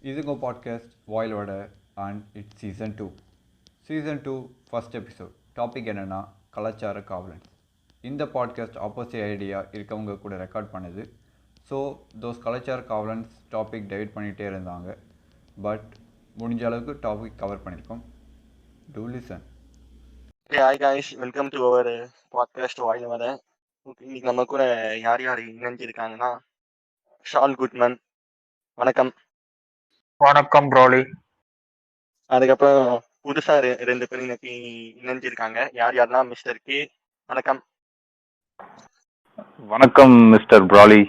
இதுங்க podcast Vaayil Vadai and it's season 2. Season 2 first episode. Topic என்னென்னா கலாச்சார காவலன்ஸ். இந்த பாட்காஸ்ட் ஆப்போசிட் ஐடியா இருக்கவங்க கூட ரெக்கார்ட் பண்ணுது. ஸோ தோஸ் கலாச்சார காவலன்ஸ் டாபிக் டைவர்ட் பண்ணிகிட்டே இருந்தாங்க. பட் முடிஞ்ச அளவுக்கு டாபிக் கவர் பண்ணியிருக்கோம். Do listen. Hi guys, welcome to our podcast வாயில் வர. இன்னைக்கு நம்ம கூட யார் யார் இணைஞ்சிருக்காங்கன்னா, ஷான் குட்மன் வணக்கம். வணக்கம் ப்ரோலி. அதுக்கப்புறம் புதுசா ரெண்டு பேரும் இன்னைக்கு இணைஞ்சிருக்காங்க. யார் யாருன்னா மிஸ்டர் கே வணக்கம். வணக்கம் மிஸ்டர் ப்ராலி.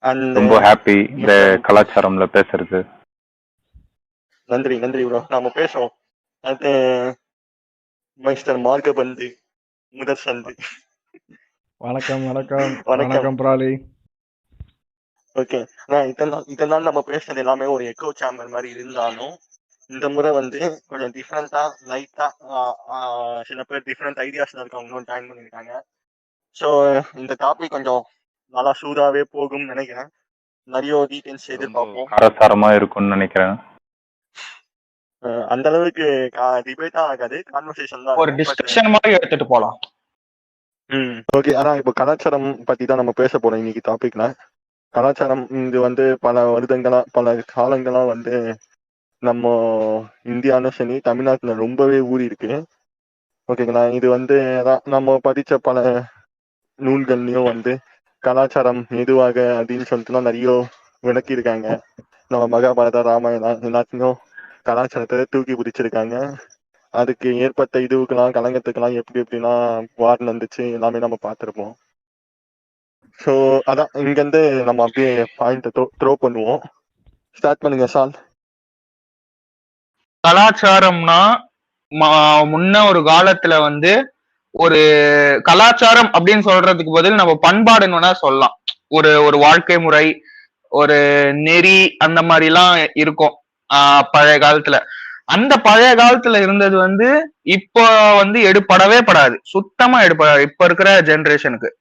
அண்ட் ரொம்ப ஹாப்பி இந்த கலாச்சாரம்ல பேசுறது. நன்றி ப்ரோ. நாம பேசுவோம். அது மிஸ்டர் மார்கபந்து முதற் சந்து. வணக்கம் வணக்கம் வணக்கம் ப்ராலி. ஓகே, இதெல்லாம் நம்ம பேசுறது எல்லாமே ஒரு எக்கோ சேம்பர் மாதிரி இருந்தாலும், இந்த முறை வந்து கொஞ்சம் டிஃப்ரெண்டா லைட்டா சில பேர் டிஃப்ரெண்ட் ஐடியாஸ்ல இருக்கவங்களும் ஜாயின் பண்ணியிருக்காங்க. ஸோ இந்த டாபிக் கொஞ்சம் நல்லா சூடாவே போகும்னு நினைக்கிறேன். நிறைய டீடைல்ஸ் எதிர்பார்ப்போம். காரசாரமா இருக்கும்னு நினைக்கிறேன். அந்த அளவுக்கு டிபேட்டா ஆகாது, கான்வர்சேஷன் தான், ஒரு டிஸ்கஷன் மாதிரி எடுத்துட்டு போலாம். ஓகே. ஆனா இப்போ கலாச்சாரம் பத்தி தான் நம்ம பேச போறோம் இன்னைக்கு டாபிக்ல. கலாச்சாரம் இது வந்து பல வருடங்களா பல காலங்களா வந்து நம்ம இந்தியான்னு சரி தமிழ்நாட்டுல ரொம்பவே ஊறி இருக்கு. ஓகேங்களா. இது வந்து நம்ம படிச்ச பல நூல்கள்லயும் வந்து கலாச்சாரம் எதுவாக அப்படின்னு சொல்லிட்டுலாம் நிறைய விளக்கி இருக்காங்க. நம்ம மகாபாரத ராமாயணம் எல்லாத்தையும் கலாச்சாரத்தை தூக்கி பிடிச்சிருக்காங்க. அதுக்கு ஏற்பட்ட இதுவுக்கெல்லாம் கலங்கத்துக்கெல்லாம் எப்படிலாம் வார் நடந்துச்சு எல்லாமே நம்ம பார்த்துருப்போம். ஸோ அதான் இங்கேருந்து நம்ம அப்படியே பாயிண்ட் த்ரோ பண்ணுவோம். ஸ்டார்ட் பண்ணுங்க சால். கலாச்சாரம்னா முன்ன ஒரு காலத்துல வந்து ஒரு கலாச்சாரம் அப்படின்னு சொல்றதுக்கு பதில் நம்ம பண்பாடுன்னு சொல்லலாம். ஒரு ஒரு வாழ்க்கை முறை, ஒரு நெறி, அந்த மாதிரி எல்லாம் இருக்கும் பழைய காலத்துல. அந்த பழைய காலத்துல இருந்தது வந்து இப்போ வந்து எடுப்படவே படாது, சுத்தமா எடுப்படாது இப்ப இருக்கிற ஜெனரேஷனுக்கு.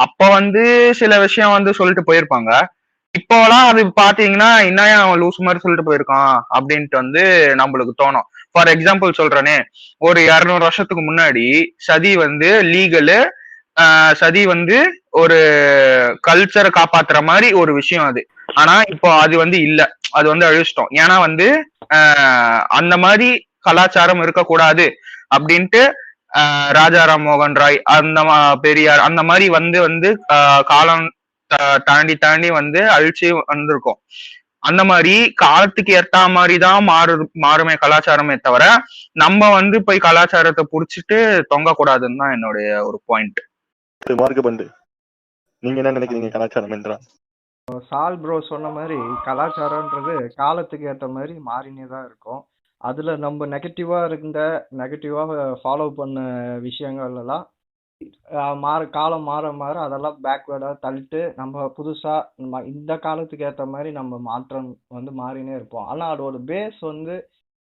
அப்ப வந்து சில விஷயம் வந்து சொல்லிட்டு போயிருப்பாங்க. இப்போலாம் அது பாத்தீங்கன்னா இன்னும் அவன் லூஸ் மாதிரி சொல்லிட்டு போயிருக்கான் அப்படின்ட்டு வந்து நம்மளுக்கு தோணும். ஃபார் எக்ஸாம்பிள் சொல்றேனே, ஒரு 200 வருஷத்துக்கு முன்னாடி சதி வந்து லீகலு. சதி வந்து ஒரு கல்ச்சரை காப்பாத்துற மாதிரி ஒரு விஷயம் அது. ஆனா இப்போ அது வந்து இல்ல, அது வந்து அழிச்சிட்டோம். ஏன்னா வந்து அந்த மாதிரி கலாச்சாரம் இருக்கக்கூடாது அப்படின்ட்டு ராஜா ராம் மோகன் ராய், அந்த பெரியார், அந்த மாதிரி வந்து காலம் தாண்டி வந்து அழிச்சு வந்திருக்கோம். அந்த மாதிரி காலத்துக்கு ஏற்ற மாதிரிதான் மாறுமே கலாச்சாரமே தவிர நம்ம வந்து போய் கலாச்சாரத்தை புடிச்சிட்டு தொங்க கூடாதுன்னு தான் என்னுடைய ஒரு பாயிண்ட். மார்கபந்து, நீங்க என்ன நினைக்கிறீங்க கலாச்சாரம் என்றா? சால் ப்ரோ சொன்ன மாதிரி கலாச்சாரம்ன்றது காலத்துக்கு ஏற்ற மாதிரி மாறினே தான் இருக்கும். அதுல நம்ம நெகட்டிவா ஃபாலோ பண்ண விஷயங்கள் எல்லாம் காலம் மாற அதெல்லாம் பேக்வேர்டா தள்ளிட்டு நம்ம புதுசா இந்த காலத்துக்கு ஏற்ற மாதிரி நம்ம மாற்றம் வந்து மாறினே இருப்போம். ஆனா அதோட பேஸ் வந்து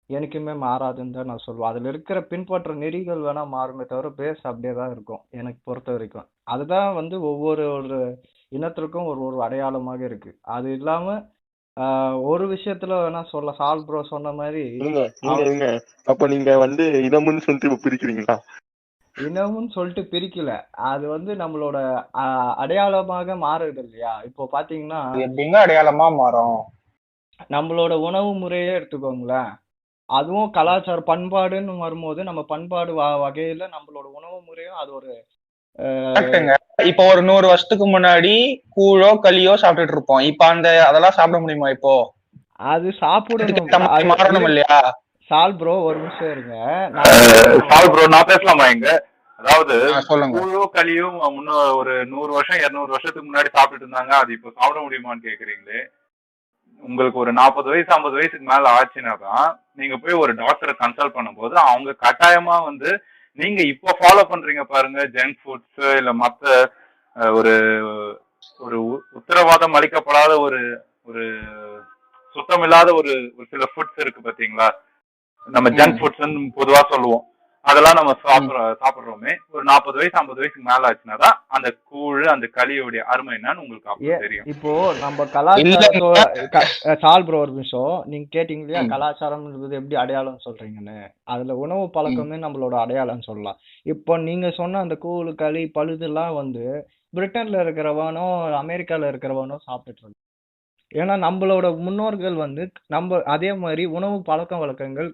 எனக்குமே மாறாதுன்னு தான் நான் சொல்லுவேன். அதுல இருக்கிற பின்பற்ற நெறிகள் வேணா மாறுமே தவிர பேஸ் அப்படியே தான் இருக்கும் எனக்கு பொறுத்த வரைக்கும். அதுதான் வந்து ஒவ்வொரு ஒரு இனத்திற்கும் ஒரு ஒரு அடையாளமாக இருக்கு. அது இல்லாம ஒரு விஷயத்துல வேணா சொல்ல, சால் ப்ரோ சொன்ன மாதிரி அப்ப நீங்க வந்து இனம்னு சொல்லிட்டு பிரிக்கிறீங்களா? இனம்னு சொல்லிட்டு பிரிக்கல, அது வந்து நம்மளோட அடையாளமாக மாறுது இல்லையா. இப்போ பாத்தீங்கன்னா எப்படிங்க அடையாளமா மாறும்? நம்மளோட உணவு முறையே எடுத்துக்கோங்களேன். அதுவும் கலாச்சார பண்பாடுன்னு வரும்போது நம்ம பண்பாடு வகையில நம்மளோட உணவு முறையும் அது ஒரு இப்போ ஒரு 100 வருஷத்துக்கு முன்னாடி கூழோ களியோ சாப்பிட்டுட்டு இருப்போம். இப்ப அதெல்லாம் சாப்பிட முடியுமா? இப்போ அது சாப்பிடணும் இல்லையா? சால் ப்ரோ ஒரு நிமிஷம் இருங்க. சால் ப்ரோ நான் பேசலாமா? இங்க அதாவது கூழோ களியும் முன்ன ஒரு 100 வருஷம் 200 வருஷத்துக்கு முன்னாடி சாப்பிட்டுட்டு இருந்தாங்க, அது இப்போ சாப்பிட முடியுமான்னு கேக்குறீங்களே. உங்களுக்கு ஒரு 40 வயசு 50 வயசுக்கு மேல ஆச்சுனாதான் நீங்க போய் ஒரு டாக்டரை கன்சல்ட் பண்ணும்போது அவங்க கட்டாயமா வந்து நீங்க இப்ப ஃபாலோ பண்றீங்க பாருங்க ஜங்க் ஃபுட்ஸ் இல்ல மத்த ஒரு ஒரு உத்தரவாதம் அளிக்கப்படாத ஒரு ஒரு சுத்தம் இல்லாத ஒரு சில ஃபுட்ஸ் இருக்கு பாத்தீங்களா, நம்ம ஜங்க் ஃபுட்ஸ் பொதுவா சொல்லுவோம். அதெல்லாம் நம்ம சாப்பிடுறோமே. ஒரு 40 வயசு 50 வயசுக்கு மேல ஆச்சுனாதான் அந்த கூழ் அந்த களியோடைய அருமை என்னன்னு உங்களுக்கு அப்ப தெரியும். இப்போ நம்ம கலாச்சாரத்தோட சால் ப்ரோ ஒரு நிமிஷம், நீங்க கேட்டீங்க இல்லையா கலாச்சாரம்ன்றது எப்படி அடையாளம் சொல்றீங்கன்னு. அதுல உணவு பழக்கமே நம்மளோட அடையாளம் சொல்லலாம். இப்போ நீங்க சொன்ன அந்த கூழ் களி பழுதுலாம் வந்து பிரிட்டன்ல இருக்கிறவனோ அமெரிக்கால இருக்கிறவனோ சாப்பிட்டுட்டு இருந்தாங்க. ஏன்னா நம்மளோட முன்னோர்கள் வந்து நம்ம அதே மாதிரி உணவு பழக்க வழக்கங்கள்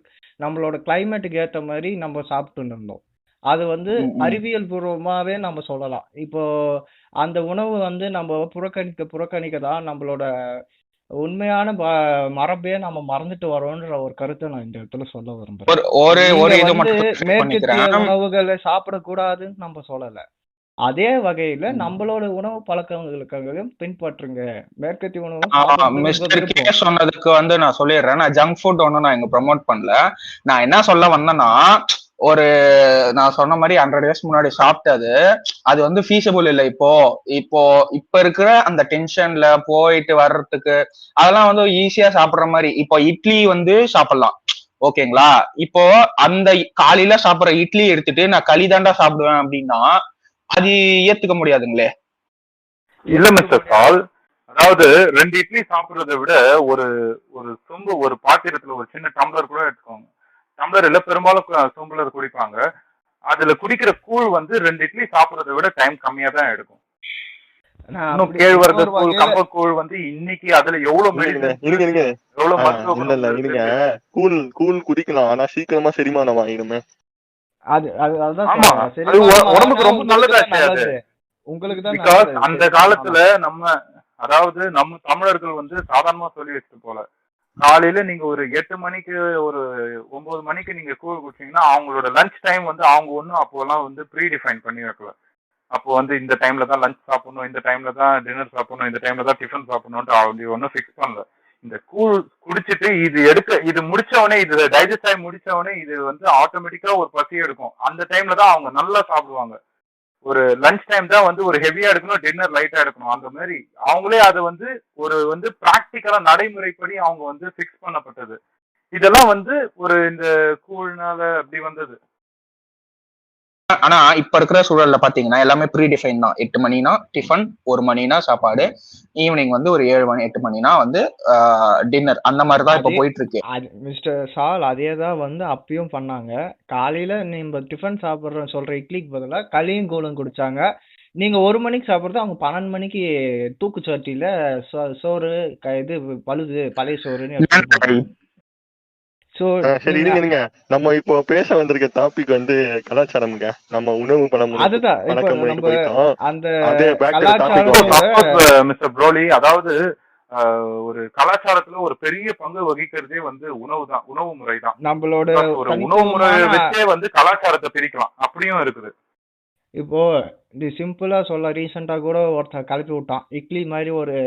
நம்மளோட கிளைமேட்டுக்கு ஏற்ற மாதிரி நம்ம சாப்பிட்டு இருந்தோம். அது வந்து அறிவியல் பூர்வமாவே நம்ம சொல்லலாம். இப்போ அந்த உணவு வந்து நம்ம புறக்கணிக்க தான் நம்மளோட உண்மையான மரபே நம்ம மறந்துட்டு வரோன்ற ஒரு கருத்தை நான் இந்த இடத்துல சொல்ல விரும்புறேன். மேற்கத்திய உணவுகளை சாப்பிடக்கூடாதுன்னு நம்ம சொல்லல. அதே வகையில நம்மளோட உணவு பழக்கங்களுக்காகவும் பின்பற்றுங்க. மேற்கத்திய உணவு சொன்னதுக்கு வந்து நான் சொல்லிடுறேன். நான் ஜங்க் ஃபுட் ஒன்னும் நான் இங்க ப்ரமோட் பண்ணல. நான் என்ன சொல்ல வந்தேன்னா, ஒரு நான் சொன்ன மாதிரி 100 இயர்ஸ் முன்னாடி சாப்பிட்டது அது வந்து ஃபீஸபிள் இல்லை. இப்ப இருக்கிற அந்த டென்ஷன்ல போயிட்டு வர்றதுக்கு அதெல்லாம் வந்து ஈஸியா சாப்பிடுற மாதிரி. இப்போ இட்லி வந்து சாப்பிடலாம், ஓகேங்களா? இப்போ அந்த காலையில சாப்பிடுற இட்லி எடுத்துட்டு நான் களி தாண்டா சாப்பிடுவேன் அப்படின்னா அது ஏத்துக்க முடியாதுங்களே. இல்ல மிஸ்டர் பால், அதாவது 2 இட்லி சாப்பிடுறதை விட ஒரு சொம்பு ஒரு பாத்திரத்துல ஒரு சின்ன டம்ளர் கூட எடுத்துக்கோங்க. டம்ளர் இல்ல, பெரும்பாலும் சொம்புலர் குடிப்பாங்க. அதுல குடிக்கிற கூழ் வந்து 2 இட்லி சாப்பிடுறதை விட டைம் கம்மியா தான் எடுக்கும். இன்னும் கேழ்வரகு கூழ் கம்பக்கூழ் வந்து இன்னைக்கு அதுல கூழ் குடிக்கலாம், ஆனா சீக்கிரமா செரிமானம் ஆயிடுமே. உடம்புக்கு ரொம்ப நல்லதாச்சு உங்களுக்கு. அந்த காலத்துல அதாவது நம்ம தமிழர்கள் வந்து சாதாரணமா சொல்லி வச்சுட்டு போல, காலையில நீங்க ஒரு 8 மணிக்கு ஒரு 9 மணிக்கு நீங்க கூழ் குடிச்சீங்கன்னா அவங்களோட லஞ்ச் டைம் வந்து அவங்க ஒன்னும் அப்போலாம் வந்து ப்ரீ டிஃபைன் பண்ணி வைக்கல. அப்போ வந்து இந்த டைம்ல தான் லஞ்ச் சாப்பிடணும், இந்த டைம்ல தான் டின்னர் சாப்பிடணும், இந்த டைம்ல தான் டிஃபன் சாப்பிடணும்னு அப்படி ஒன்னும் ஃபிக்ஸ் பண்ணல. இந்த கூழ் குடிச்சிட்டு இது முடிச்சவனே, இது டைஜஸ்ட் ஆகி முடிச்சவனே இது வந்து ஆட்டோமேட்டிக்கா ஒரு பசி எடுக்கும். அந்த டைம்ல தான் அவங்க நல்லா சாப்பிடுவாங்க. ஒரு லஞ்ச் டைம் தான் வந்து ஒரு ஹெவியா எடுக்கணும், டின்னர் லைட்டா எடுக்கணும். அந்த மாதிரி அவங்களே அதை வந்து பிராக்டிக்கலா நடைமுறைப்படி அவங்க வந்து ஃபிக்ஸ் பண்ணப்பட்டது. இதெல்லாம் வந்து இந்த கூழ்னால அப்படி வந்தது. ஆனா இப்ப இருக்கிற சூழல்ல பாத்தீங்கன்னா எல்லாமே ப்ரீ டிஃபைன் தான். 8 மணினா டிஃபன், 1 மணினா சாப்பாடு, ஈவினிங் வந்து ஒரு 7 மணி 8 மணினா வந்து டின்னர். அந்த மாதிரிதான் இப்ப போயிட்டு இருக்கு. மிஸ்டர் சால் அதேதான் வந்து அப்பயும் பண்ணாங்க. காலையில நீங்க டிஃபன் சாப்பிடுறோம் சொல்ற இட்லிக்கு பதிலா களியும் கூழும் குடிச்சாங்க. நீங்க 1 மணிக்கு சாப்பிடுறது அவங்க 12 மணிக்கு தூக்குச்சட்டியில சோறு இது பழுது பழைய சோறுன்னு. சரி இருங்க, நம்ம இப்போ பேச வந்திருக்க டாபிக் வந்து கலாச்சாரம்ங்க. நம்ம உணவு மிஸ்டர் ப்ரோலி, அதாவது ஒரு கலாச்சாரத்துல ஒரு பெரிய பங்கு வகிக்கிறதே வந்து உணவு தான், உணவு முறை தான். நம்மளோட ஒரு உணவு முறை வச்சே வந்து கலாச்சாரத்தை பிரிக்கலாம், அப்படியும் இருக்குது. இப்போ இது சிம்பிளா சொல்ல, ரீசெண்டா கூட ஒருத்தர் கிளப்பி விட்டான், இட்லி மாதிரி ஒரு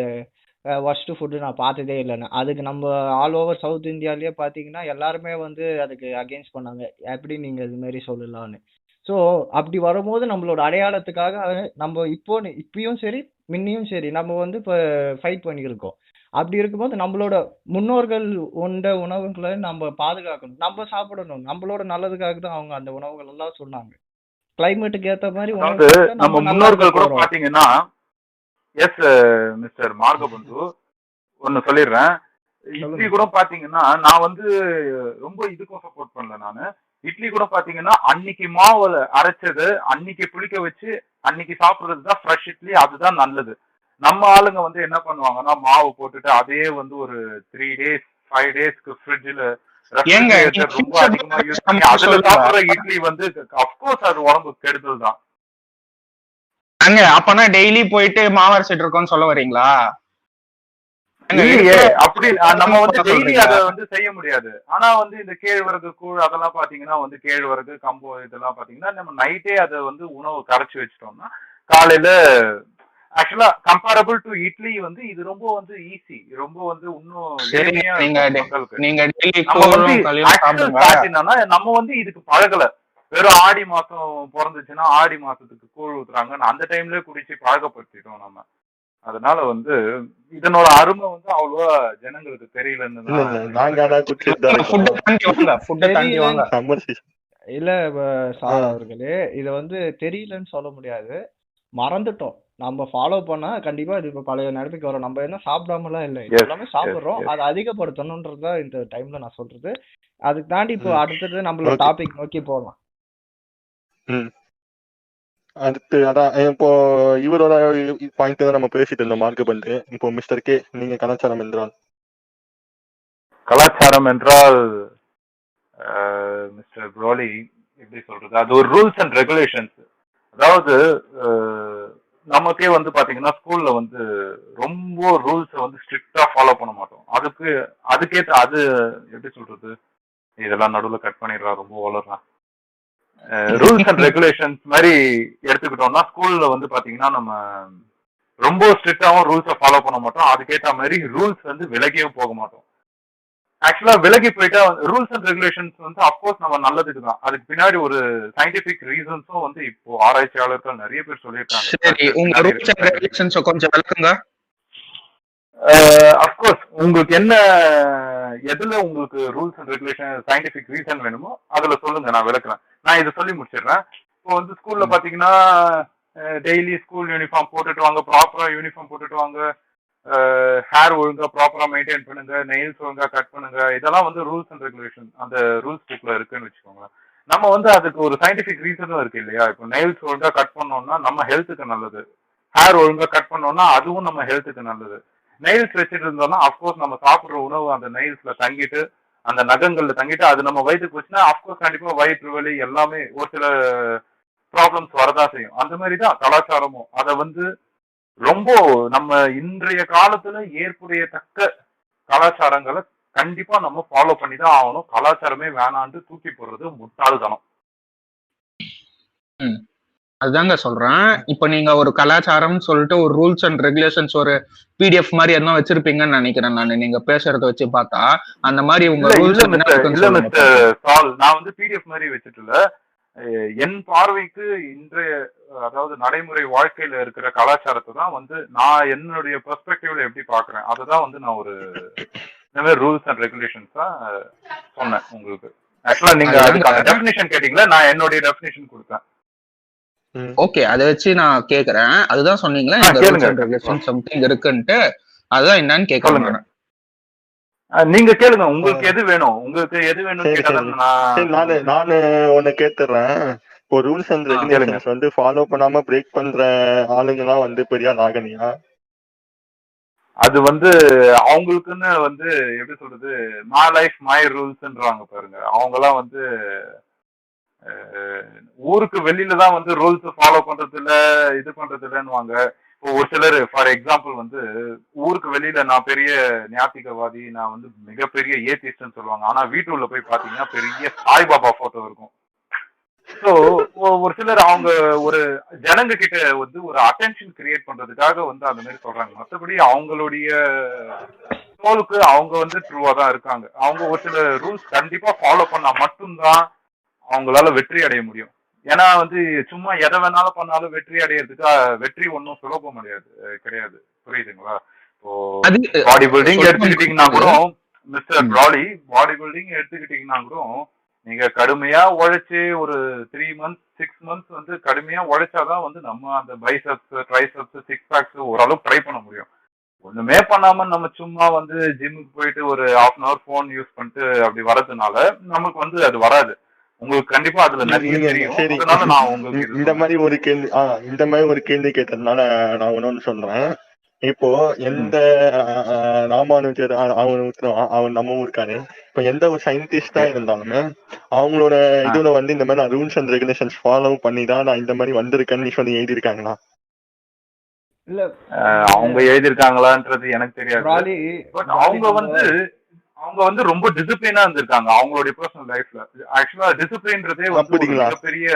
ஒர்ஸ்ட் ஃபுட்டு நான் பார்த்ததே இல்லைன்னு. அதுக்கு நம்ம ஆல் ஓவர் சவுத் இந்தியாவிலேயே பார்த்தீங்கன்னா எல்லாருமே வந்து அதுக்கு அகெயின்ஸ்ட் பண்ணாங்க, எப்படி நீங்கள் இது மாதிரி சொல்லலான்னு. ஸோ அப்படி வரும்போது நம்மளோட அடையாளத்துக்காக நம்ம இப்பயும் சரி முன்னையும் சரி நம்ம வந்து இப்போ ஃபைட் பண்ணியிருக்கோம். அப்படி இருக்கும்போது நம்மளோட முன்னோர்கள் உண்ட உணவுகளை நம்ம பாதுகாக்கணும், நம்ம சாப்பிடணும். நம்மளோட நல்லதுக்காக தான் அவங்க அந்த உணவுகள் எல்லாம் சொன்னாங்க. கிளைமேட்டுக்கு ஏற்ற மாதிரி நம்ம முன்னோர்கள் கூட பார்த்தீங்கன்னா, எஸ் மிஸ்டர் மார்கபந்து ஒன்னு சொல்லிடுறேன். இட்லி கூட பாத்தீங்கன்னா நான் வந்து ரொம்ப இதுக்கும் சப்போர்ட் பண்ணல. நானு இட்லி கூட பாத்தீங்கன்னா அன்னைக்கு மாவுல அரைச்சது அன்னைக்கு புளிக்க வச்சு அன்னைக்கு சாப்பிடுறதுதான் ஃப்ரெஷ் இட்லி, அதுதான் நல்லது. நம்ம ஆளுங்க வந்து என்ன பண்ணுவாங்கன்னா மாவு போட்டுட்டு அதே வந்து ஒரு 3 days 5 daysக்கு ஃப்ரிட்ஜ்ல ரொம்ப அதிகமா யூஸ் பண்ணி அதுல சாப்பிடுற இட்லி வந்து அப்கோர்ஸ் அது உடம்புக்கு கெடுதல் தான். அப்பனா டெய்லி போயிட்டு மாவு அரைச்சிட்டு இருக்கோம்னு சொல்ல வரீங்களா? அப்படி நம்ம வந்து டெய்லி அதை வந்து செய்ய முடியாது. ஆனா வந்து இந்த கேழ்வரகு கூழ் அதெல்லாம் பாத்தீங்கன்னா வந்து கேழ்வரகு கம்பு இதெல்லாம் பாத்தீங்கன்னா நம்ம நைட்டே அதை வந்து உணவு கரைச்சி வச்சிட்டோம்னா காலையில ஆக்சுவலா கம்பேரபிள் டு இட்லி வந்து இது ரொம்ப வந்து ஈஸி, ரொம்ப வந்து இன்னும் எளிமையா நம்ம வந்து இதுக்கு பழகல. வெறும் ஆடி மாசம் பிறந்துச்சுன்னா ஆடி மாசத்துக்கு கூழ் ஊத்துறாங்க, அந்த டைம்லயே குடிச்சு பழக்கப்படுத்திட்டோம் நம்ம. அதனால வந்து இதனோட அருமை வந்து அவ்வளவா ஜனங்களுக்கு தெரியலன்னு இல்ல சார் ஆஹ் அவர்களே, இத வந்து தெரியலன்னு சொல்ல முடியாது. மறந்துட்டோம். நம்ம ஃபாலோ பண்ணா கண்டிப்பா இது இப்ப பழைய நிலைமைக்கு வரும். நம்ம என்ன சாப்பிடாமலாம் இல்ல. இப்ப எஸ் எல்லாமே எஸ் சாப்பிடுறோம். எஸ். அத அதிகப்படுத்தணும்ன்றது தான் இந்த டைம்ல நான் சொல்றது. அதுக்கு தாண்டி இப்போ ம் அடுத்தது நம்மளோட ஓகே. டாபிக் நோக்கி போலாம். ம் அடுத்து அதான் இப்போ இவரோட பாயிண்ட் தான் நம்ம பேசிட்டு இருந்தோம் மார்க் பண்ணிட்டு. இப்போ மிஸ்டர் கே, நீங்க கலாச்சாரம் என்றால் கலாச்சாரம் என்றால் மிஸ்டர் ப்ரோலி எப்படி சொல்றது, அது ஒரு ரூல்ஸ் அண்ட் ரெகுலேஷன்ஸ். அதாவது நமக்கே வந்து பாத்தீங்கன்னா ஸ்கூல்ல வந்து ரொம்ப ரூல்ஸை வந்து ஸ்ட்ரிக்டா ஃபாலோ பண்ண மாட்டோம். அதுக்கேற்ற அது எப்படி சொல்றது, இதெல்லாம் நடுவில் கட் பண்ணிடுறா, ரொம்ப வளர்றான். ரூல்ஸ் அண்ட் ரெகுலேஷன்ஸ் மாதிரி எடுத்துக்கிட்டோம்னா ஸ்கூல்ல வந்து பாத்தீங்கன்னா நம்ம ரொம்ப ஸ்ட்ரிக்டாவும் ரூல்ஸை ஃபாலோ பண்ண மாட்டோம். அதுக்கேற்ற மாதிரி ரூல்ஸ் வந்து விலகியும் போக மாட்டோம். ஆக்சுவலா விலகி போயிட்டா ரூல்ஸ் அண்ட் ரெகுலேஷன்ஸ் வந்து அப்கோர்ஸ் நம்ம நல்லதுக்கு தான். அதுக்கு பின்னாடி ஒரு சயின்டிபிக் ரீசன்ஸும் வந்து இப்போ ஆராய்ச்சியாளர்கள் நிறைய பேர் சொல்லியிருக்காங்க. சரி, உங்க ரூல்ஸ் அண்ட் ரெகுலேஷன்ஸ் கொஞ்சம் விளக்குங்க. அப்கோர்ஸ் உங்களுக்கு என்ன எதுல உங்களுக்கு rules and regulation scientific reason வேணுமோ அதுல சொல்லுங்க, நான் விளக்குறேன். நான் இதை சொல்லி முடிச்சிடுறேன். இப்போ வந்து ஸ்கூல்ல பாத்தீங்கன்னா டெய்லி ஸ்கூல் யூனிஃபார்ம் போட்டுட்டு வாங்க, ப்ராப்பரா யூனிஃபார்ம் போட்டுட்டு வாங்க, ஹேர் ஒழுங்கா ப்ராப்பரா மெயின்டைன் பண்ணுங்க, நெயில்ஸ் ஒழுங்கா கட் பண்ணுங்க, இதெல்லாம் வந்து ரூல்ஸ் அண்ட் ரெகுலேஷன் அந்த ரூல்ஸ் புக்ல இருக்குன்னு வச்சுக்கோங்க. நம்ம வந்து அதுக்கு ஒரு சயின்டிபிக் ரீசனும் இருக்கு இல்லையா. இப்போ நெயில்ஸ் ஒழுங்கா கட் பண்ணோம்னா நம்ம ஹெல்த்துக்கு நல்லது, ஹேர் ஒழுங்கா கட் பண்ணோம்னா அதுவும் நம்ம ஹெல்த்துக்கு நல்லது. நெயில்ஸ் வச்சுட்டு இருந்தோம்னா அப்கோர்ஸ் நம்ம சாப்பிடுற உணவு அந்த நெயில்ஸ்ல தங்கிட்டு அந்த நகங்கள்ல தங்கிட்டு அது நம்ம வயிற்றுக்கு போச்சுன்னா அப்கோர்ஸ் கண்டிப்பா வயிற்று வலி எல்லாமே ஒரு சில ப்ராப்ளம்ஸ் வரதான் செய்யும். அந்த மாதிரி தான் கலாச்சாரமும். அதை வந்து ரொம்ப நம்ம இன்றைய காலத்துல ஏற்புடையத்தக்க கலாச்சாரங்களை கண்டிப்பா நம்ம ஃபாலோ பண்ணி தான் ஆகணும். கலாச்சாரமே வேணான்ட்டு தூக்கி போடுறது முட்டாள்தனம். அதுதாங்க சொல்றேன். இப்ப நீங்க ஒரு கலாச்சாரம் சொல்லிட்டு ஒரு ரூல்ஸ் அண்ட் ரெகுலேஷன்ஸ் ஒரு பிடிஎஃப் மாதிரி என்ன வச்சிருப்பீங்கன்னு நினைக்கிறேன் நான், நீங்க பேசுறத வச்சு பார்த்தா. அந்த மாதிரி உங்க ரூல்ஸ் இல்ல மிஸ்டர் சால், நான் வந்து பிடிஎஃப் மாதிரி வச்சுட்டு இல்ல. என் பார்வைக்கு இன்றைய அதாவது நடைமுறை வாழ்க்கையில இருக்கிற கலாச்சாரத்தை தான் வந்து நான் என்னுடைய பெர்ஸ்பெக்டிவ்ல எப்படி பாக்குறேன் அதுதான் வந்து நான் ஒரு ரூல்ஸ் அண்ட் ரெகுலேஷன்ஸ் தான் சொன்னேன் உங்களுக்கு. ஆக்சுவலா நீங்க அதுக்கான டெஃபினிஷன் கேட்டீங்களா, நான் என்னுடைய டெஃபினிஷன் கொடுத்தேன். ஓகே, அதை வச்சு நான் கேக்குறேன். அதுதான் சொன்னீங்களா இந்த ரூல்ஸ் அண்ட் ரெகுலேஷன் சம்திங் இருக்குன்ட்டு, அதுதான் என்னன்னு கேக்குறேன். நீங்க கேளுங்க, உங்களுக்கு எது வேணும், உங்களுக்கு எது வேணும். நானு ஒண்ணு கேட்டுறேன். இப்போ ரூல்ஸ் அண்ட் ரெகுலேஷன்ஸ் வந்து ஃபாலோ பண்ணாம பிரேக் பண்ற ஆளுங்க எல்லாம் வந்து பெரிய நாகனியா? அது வந்து அவங்களுக்குன்னு வந்து எப்படி சொல்றது, மை லைஃப் மை ரூல்ஸ்ன்றாங்க பாருங்க. அவங்க எல்லாம் வந்து ஊருக்கு வெளியில தான் வந்து ரூல்ஸ் ஃபாலோ பண்றது இல்ல, இது பண்றது இல்லைன்னு. இப்போ ஒரு சிலர் ஃபார் எக்ஸாம்பிள் வந்து ஊருக்கு வெளியில நான் பெரிய ஞாத்திகவாதி, நான் வந்து மிகப்பெரிய ஏத்திஸ்ட்னு சொல்லுவாங்க. ஆனா வீட்டுக்குள்ள போய் பாத்தீங்கன்னா பெரிய சாய்பாபா போட்டோ இருக்கும். ஸோ ஒரு சிலர் அவங்க ஒரு ஜனங்க கிட்ட வந்து ஒரு அட்டென்ஷன் கிரியேட் பண்றதுக்காக வந்து அந்த மாதிரி சொல்றாங்க. மற்றபடி அவங்களுடைய சோலுக்கு அவங்க வந்து ட்ரூவா தான் இருக்காங்க. அவங்க ஒரு சில ரூல்ஸ் கண்டிப்பா ஃபாலோ பண்ணா மட்டும்தான் அவங்களால வெற்றி அடைய முடியும். ஏன்னா வந்து சும்மா எதை வேணாலும் பண்ணாலும் வெற்றி அடையிறதுக்கு வெற்றி ஒன்றும் சுலபம் கிடையாது. புரியுதுங்களா? இப்போ பாடி பில்டிங் எடுத்துக்கிட்டீங்கன்னா கூட மிஸ்டர் ப்ராலி, பாடி பில்டிங் எடுத்துக்கிட்டீங்கன்னா கூட நீங்க கடுமையா உழைச்சு ஒரு 3 months 6 months வந்து கடுமையா உழைச்சாதான் வந்து நம்ம அந்த பைசப்ஸ் ட்ரைசப்ஸ் 6 packs ஓரளவுக்கு ட்ரை பண்ண முடியும். ஒண்ணுமே பண்ணாம நம்ம சும்மா வந்து ஜிம்முக்கு போயிட்டு ஒரு 1/2 hour போன் யூஸ் பண்ணிட்டு அப்படி வரதுனால நமக்கு வந்து அது வராது. உங்களுக்கு கண்டிப்பா அதுல நிறைய தெரியும். அதனால நான் உங்களுக்கு இந்த மாதிரி ஒரு கேள்வி கேட்டதுனால நான் ஒண்ணு சொல்றேன். இப்போ எந்த ராமானுஜர் அவன் நம்ம ஊருக்காரு, இப்ப எந்த ஒரு சயின்டிஸ்டா இருந்தாலுமே அவங்களோட இதுல வந்து இந்த மாதிரி ரூல்ஸ் அண்ட் ரெகுலேஷன்ஸ் ஃபாலோ பண்ணி தான் நான் இந்த மாதிரி வந்திருக்கேன்னு சொல்லி எழுதியிருக்காங்களா? இல்ல அவங்க எழுதியிருக்காங்களான்றது எனக்கு தெரியாது. பட் அவங்க வந்து ரொம்ப டிசிப்ளினா இருந்திருக்காங்க அவங்களுடைய பர்சனல் லைஃப்ல. ஆக்சுவலா டிசிப்ளின்றதே வந்து மிகப்பெரிய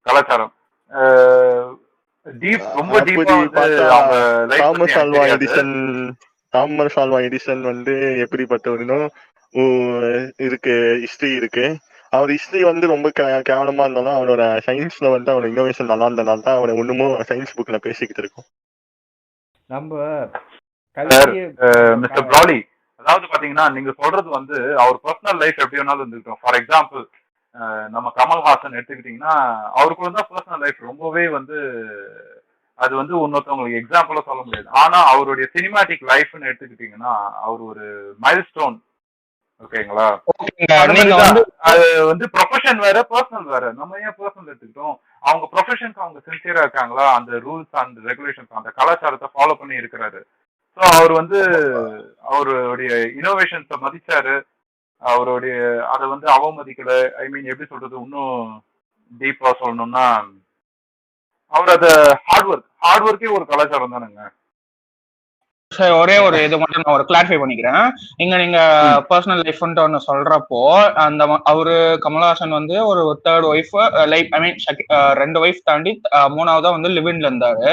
கலாச்சாரம். ரொம்ப தாமஸ் ஆல்வா எடிசன் வந்து எப்படிப்பட்டவருன்னு இருக்கு, ஹிஸ்டரி இருக்கு. அவர் ஹிஸ்டரி வந்து ரொம்ப கேவலமா இருந்தாலும் அவரோட சயின்ஸ்ல வந்து அவரோட இன்னோவேஷன் நல்லா இருந்தனால தான் அவரை ஒண்ணுமும் சயின்ஸ் புக்ல பேசிக்கிட்டு இருக்கோம். மிஸ்டர் ப்ராலி, அதாவது பாத்தீங்கன்னா நீங்க சொல்றது வந்து அவர் பர்சனல் லைஃப் எப்படி வேணாலும் இருந்துக்கிட்டோம். ஃபார் எக்ஸாம்பிள் நம்ம கமல்ஹாசன் எடுத்துக்கிட்டீங்கன்னா அவருக்குள்ள தான் பர்சனல் லைஃப் ரொம்பவே வந்து அது வந்து இன்னொருத்தவங்களுக்கு எக்ஸாம்பிளா சொல்ல முடியாது. ஆனா அவருடைய சினிமாட்டிக் லைஃப்னு எடுத்துக்கிட்டீங்கன்னா அவர் ஒரு மைல் ஸ்டோன். ஓகேங்களா? அது வந்து ப்ரொஃபஷன் வேற, பர்சனல் வேற. நம்ம ஏன் பர்சனல் எடுத்துக்கிட்டோம்? அவங்க ப்ரொஃபஷனுக்கு அவங்க சின்சியரா இருக்காங்களா? அந்த ரூல்ஸ் அண்ட் ரெகுலேஷன்ஸ் அந்த கலாச்சாரத்தை ஃபாலோ பண்ணி இருக்கிறாரு. ஸோ அவர் வந்து அவருடைய இனோவேஷன்ஸை மதிச்சாரு. அவருடைய அதை வந்து அவமதிக்கல. ஐ மீன் எப்படி சொல்றது, இன்னும் டீப்பா சொல்லணும்னா அவர் அத ஹார்ட் ஒர்க்கே ஒரு கலாச்சாரம் தானுங்க. ஒரே ஒரு இது மட்டும் நான் ஒரு கிளாரிஃபை பண்ணிக்கிறேன். இங்க நீங்க பர்சனல் லைஃப்ன்ட்டு ஒன்னு சொல்றப்போ அந்த அவரு கமல்ஹாசன் வந்து ஒரு third wife life I mean 2 wife தாண்டி 3ஆவதா வந்து லிவின்ல இருந்தாரு.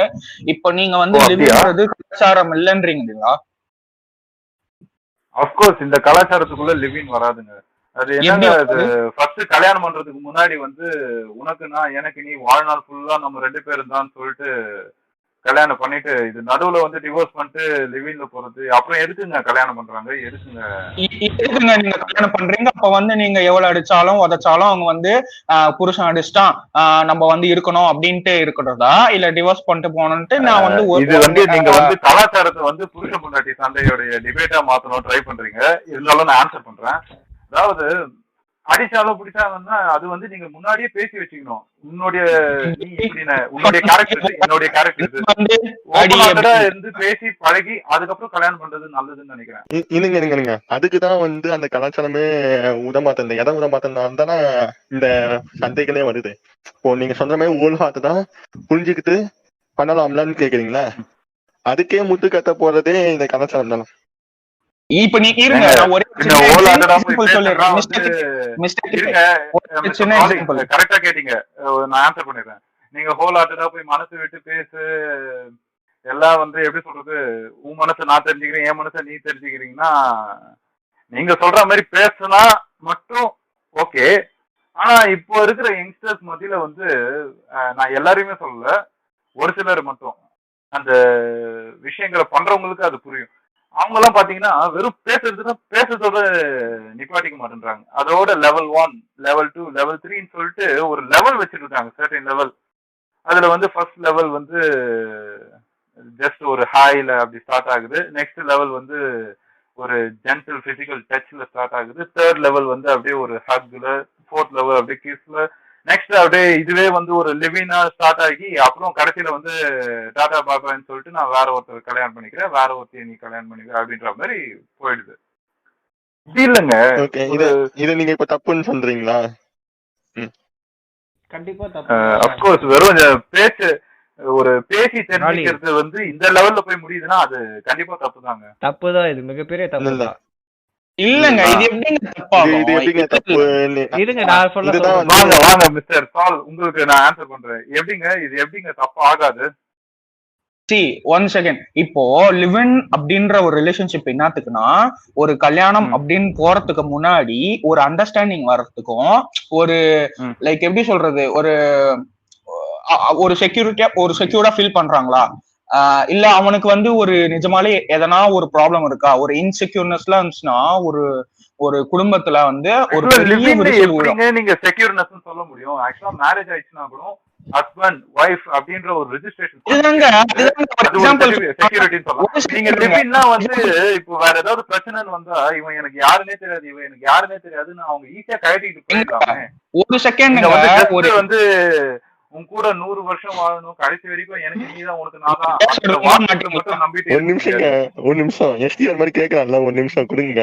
இப்போ நீங்க வந்து லிவின்றது கலாச்சாரம் இல்லைன்றீங்களா? அஃப்கோர்ஸ் இந்த கலாச்சாரத்துக்குள்ள லிவின் வராதுங்க. அது என்னங்க, அது ஃபர்ஸ்ட் கல்யாணம் பண்றதுக்கு முன்னாடி வந்து உனக்குன்னா எனக்கு நீ வாழ்நாள் ஃபுல்லா நம்ம 2 பேரும் தான் சொல்லிட்டு கல்யாணம் பண்ணிட்டு இது நடுவுல வந்து டிவோர்ஸ் பண்ணிட்டு லிவின்ல போறது. அப்புறம் எதுக்குங்க கல்யாணம் பண்றாங்க? எதுக்குங்க நீங்க கல்யாணம் பண்றீங்க? அப்ப வந்து நீங்க எவ்வளவு அடிச்சாலும் உதச்சாலும் அவங்க வந்து புருஷன் அடிச்சிட்டான் நம்ம வந்து இருக்கணும் அப்படின்ட்டு இருக்கிறதா, இல்ல டிவோர்ஸ் பண்ணிட்டு போனோம்ட்டு நான் வந்து இது வந்து நீங்க வந்து கலாச்சாரத்தை வந்து புருஷ பொண்டாட்டி சண்டையோடைய டிபேட்டா மாத்தணும் ட்ரை பண்றீங்க. இருந்தாலும் நான் ஆன்சர் பண்றேன். அதாவது அடிச்சாலும் பிடிச்சாங்கன்னா அது வந்து நீங்க முன்னாடியே பேசி வச்சுக்கணும். உன்னுடைய கேரக்டர் என்னுடைய கேரக்டர் இருந்து பேசி பழகி அதுக்கப்புறம் கல்யாணம் பண்றது நல்லதுன்னு நினைக்கிறேன். இருங்க அதுக்குதான் வந்து அந்த கலாச்சாரமே உடமாத்த இந்த இடம் உடமாத்தான் தானே இந்த சந்தைகளே வருது. இப்போ நீங்க சொன்ன மாதிரி ஊழ்காத்து தான் புரிஞ்சுக்கிட்டு பண்ணலாம்லான்னு கேக்குறீங்களா? அதுக்கே முட்டு கட்ட போறதே இந்த கலாச்சாரம் தானே. இப்ப நீ இருங்க, கரெக்டா கேட்டீங்க, நான் ஆன்சர் பண்ணிடுறேன். நீங்க ஹோல் ஹார்ட்டடா போய் மனசு விட்டு பேசு, எல்லாம் வந்து எப்படி சொல்றது, உன் மனசை நான் தெரிஞ்சுக்கிறேன், என் மனசை நீ தெரிஞ்சுக்கிறீங்கன்னா நீங்க சொல்ற மாதிரி பேசுனா மட்டும் ஓகே. ஆனா இப்போ இருக்கிற யங்ஸ்டர்ஸ் மத்தியில வந்து நான் எல்லாரையுமே சொல்லல, ஒரு சிலர் மட்டும் அந்த விஷயங்களை பண்றவங்களுக்கு அது புரியும். அவங்க எல்லாம் பாத்தீங்கன்னா வெறும் பேசுறதோட நிப்பாட்டிக்க மாட்டேன்றாங்க. அதோட லெவல் 1, லெவல் 2, லெவல் 3ன்னு சொல்லிட்டு ஒரு லெவல் வச்சுட்டு இருக்காங்க, சர்டன் லெவல். அதுல வந்து ஃபர்ஸ்ட் லெவல் வந்து ஜஸ்ட் ஒரு ஹாய்ல அப்படி ஸ்டார்ட் ஆகுது. நெக்ஸ்ட் லெவல் வந்து ஒரு ஜென்டல் பிசிக்கல் டச்ல ஸ்டார்ட் ஆகுது. தேர்ட் லெவல் வந்து அப்படியே ஒரு ஹக்ல, ஃபோர்த் லெவல் அப்படியே கிஸ்ல, நெக்ஸ்ட் அப்படியே இதுவே வந்து ஒரு லிவினா ஸ்டார்ட் ஆகி அப்புறம் கடைசியில வந்து டாடா பாபான்னு சொல்லிட்டு நான் வேற ஒருத்தர் கல்யாணம் பண்ணிக்கிறேன், வேற ஒருத்தர் நீ கல்யாணம் பண்ணிக்கிற அப்படின்ற மாதிரி போயிடுது. இது இல்லைங்க, இத நீங்க இப்ப தப்புன்னு சொல்றீங்களா? கண்டிப்பா தப்பு. அப்கோர்ஸ் வெறும் பேச்சு ஒரு பேசி தெரிஞ்சுக்கிறது வந்து இந்த லெவல்ல போய் முடியுதுன்னா அது கண்டிப்பா தப்பு தாங்க. தப்புதான், இது மிகப்பெரிய தப்பு தான். இல்லங்க, இது எப்படிங்க தப்பு? இருங்க நான் சொல்ல வாங்க மிஸ்டர் சால், உங்களுக்கு நான் ஆன்சர் பண்றேன். எப்படிங்க இது எப்படிங்க தப்பு ஆகாது? One second. இப்போ லிவ்-இன் அப்படின்ற ஒரு ரிலேஷன்ஷிப் என்னத்துக்குன்னா, ஒரு கல்யாணம் அப்படின்னு போறதுக்கு முன்னாடி ஒரு அண்டர்ஸ்டாண்டிங் வர்றதுக்கும், ஒரு லைக் எப்படி சொல்றது, ஒரு செக்யூர்டா ஃபீல் பண்றாங்களா, இல்ல அவனுக்கு வந்து ஒரு நிஜமாலே எதனா ஒரு ப்ராப்ளம் இருக்கா, ஒரு இன்செக்யூர்னஸ்லாம் இருந்துச்சுன்னா ஒரு குடும்பத்துல வந்து ஒரு நீங்க செக்யூர்னஸ் சொல்ல முடியும். ஆக்சுவலா மேரேஜ் ஆயிடுச்சுன்னா கூட ஹஸ்பண்ட் வைஃப் அப்படின்ற ஒரு ரெஜிஸ்ட்ரேஷன் செக்யூரிட்டி சொல்லலாம். நீங்க லிவ்னா வந்து இப்போ வேற ஏதாவது பிரச்சனைன்னு வந்தா இவன் எனக்கு யாருன்னே தெரியாது, இவன் எனக்கு யாருன்னே தெரியாதுன்னு அவங்க ஈஸியா கழட்டிட்டு போயிடலாமே. ஒரு செகண்ட் வந்து உன் கூட 100 வருஷம் வாழணும், கடைசி வரைக்கும் எனக்கு நீதான் உனக்கு நான் தான் மட்டும் நம்பிட்டு. ஒரு நிமிஷம் எஸ்டிஆர் மாதிரி கேட்கறான்ல, ஒரு நிமிஷம் கொடுங்க.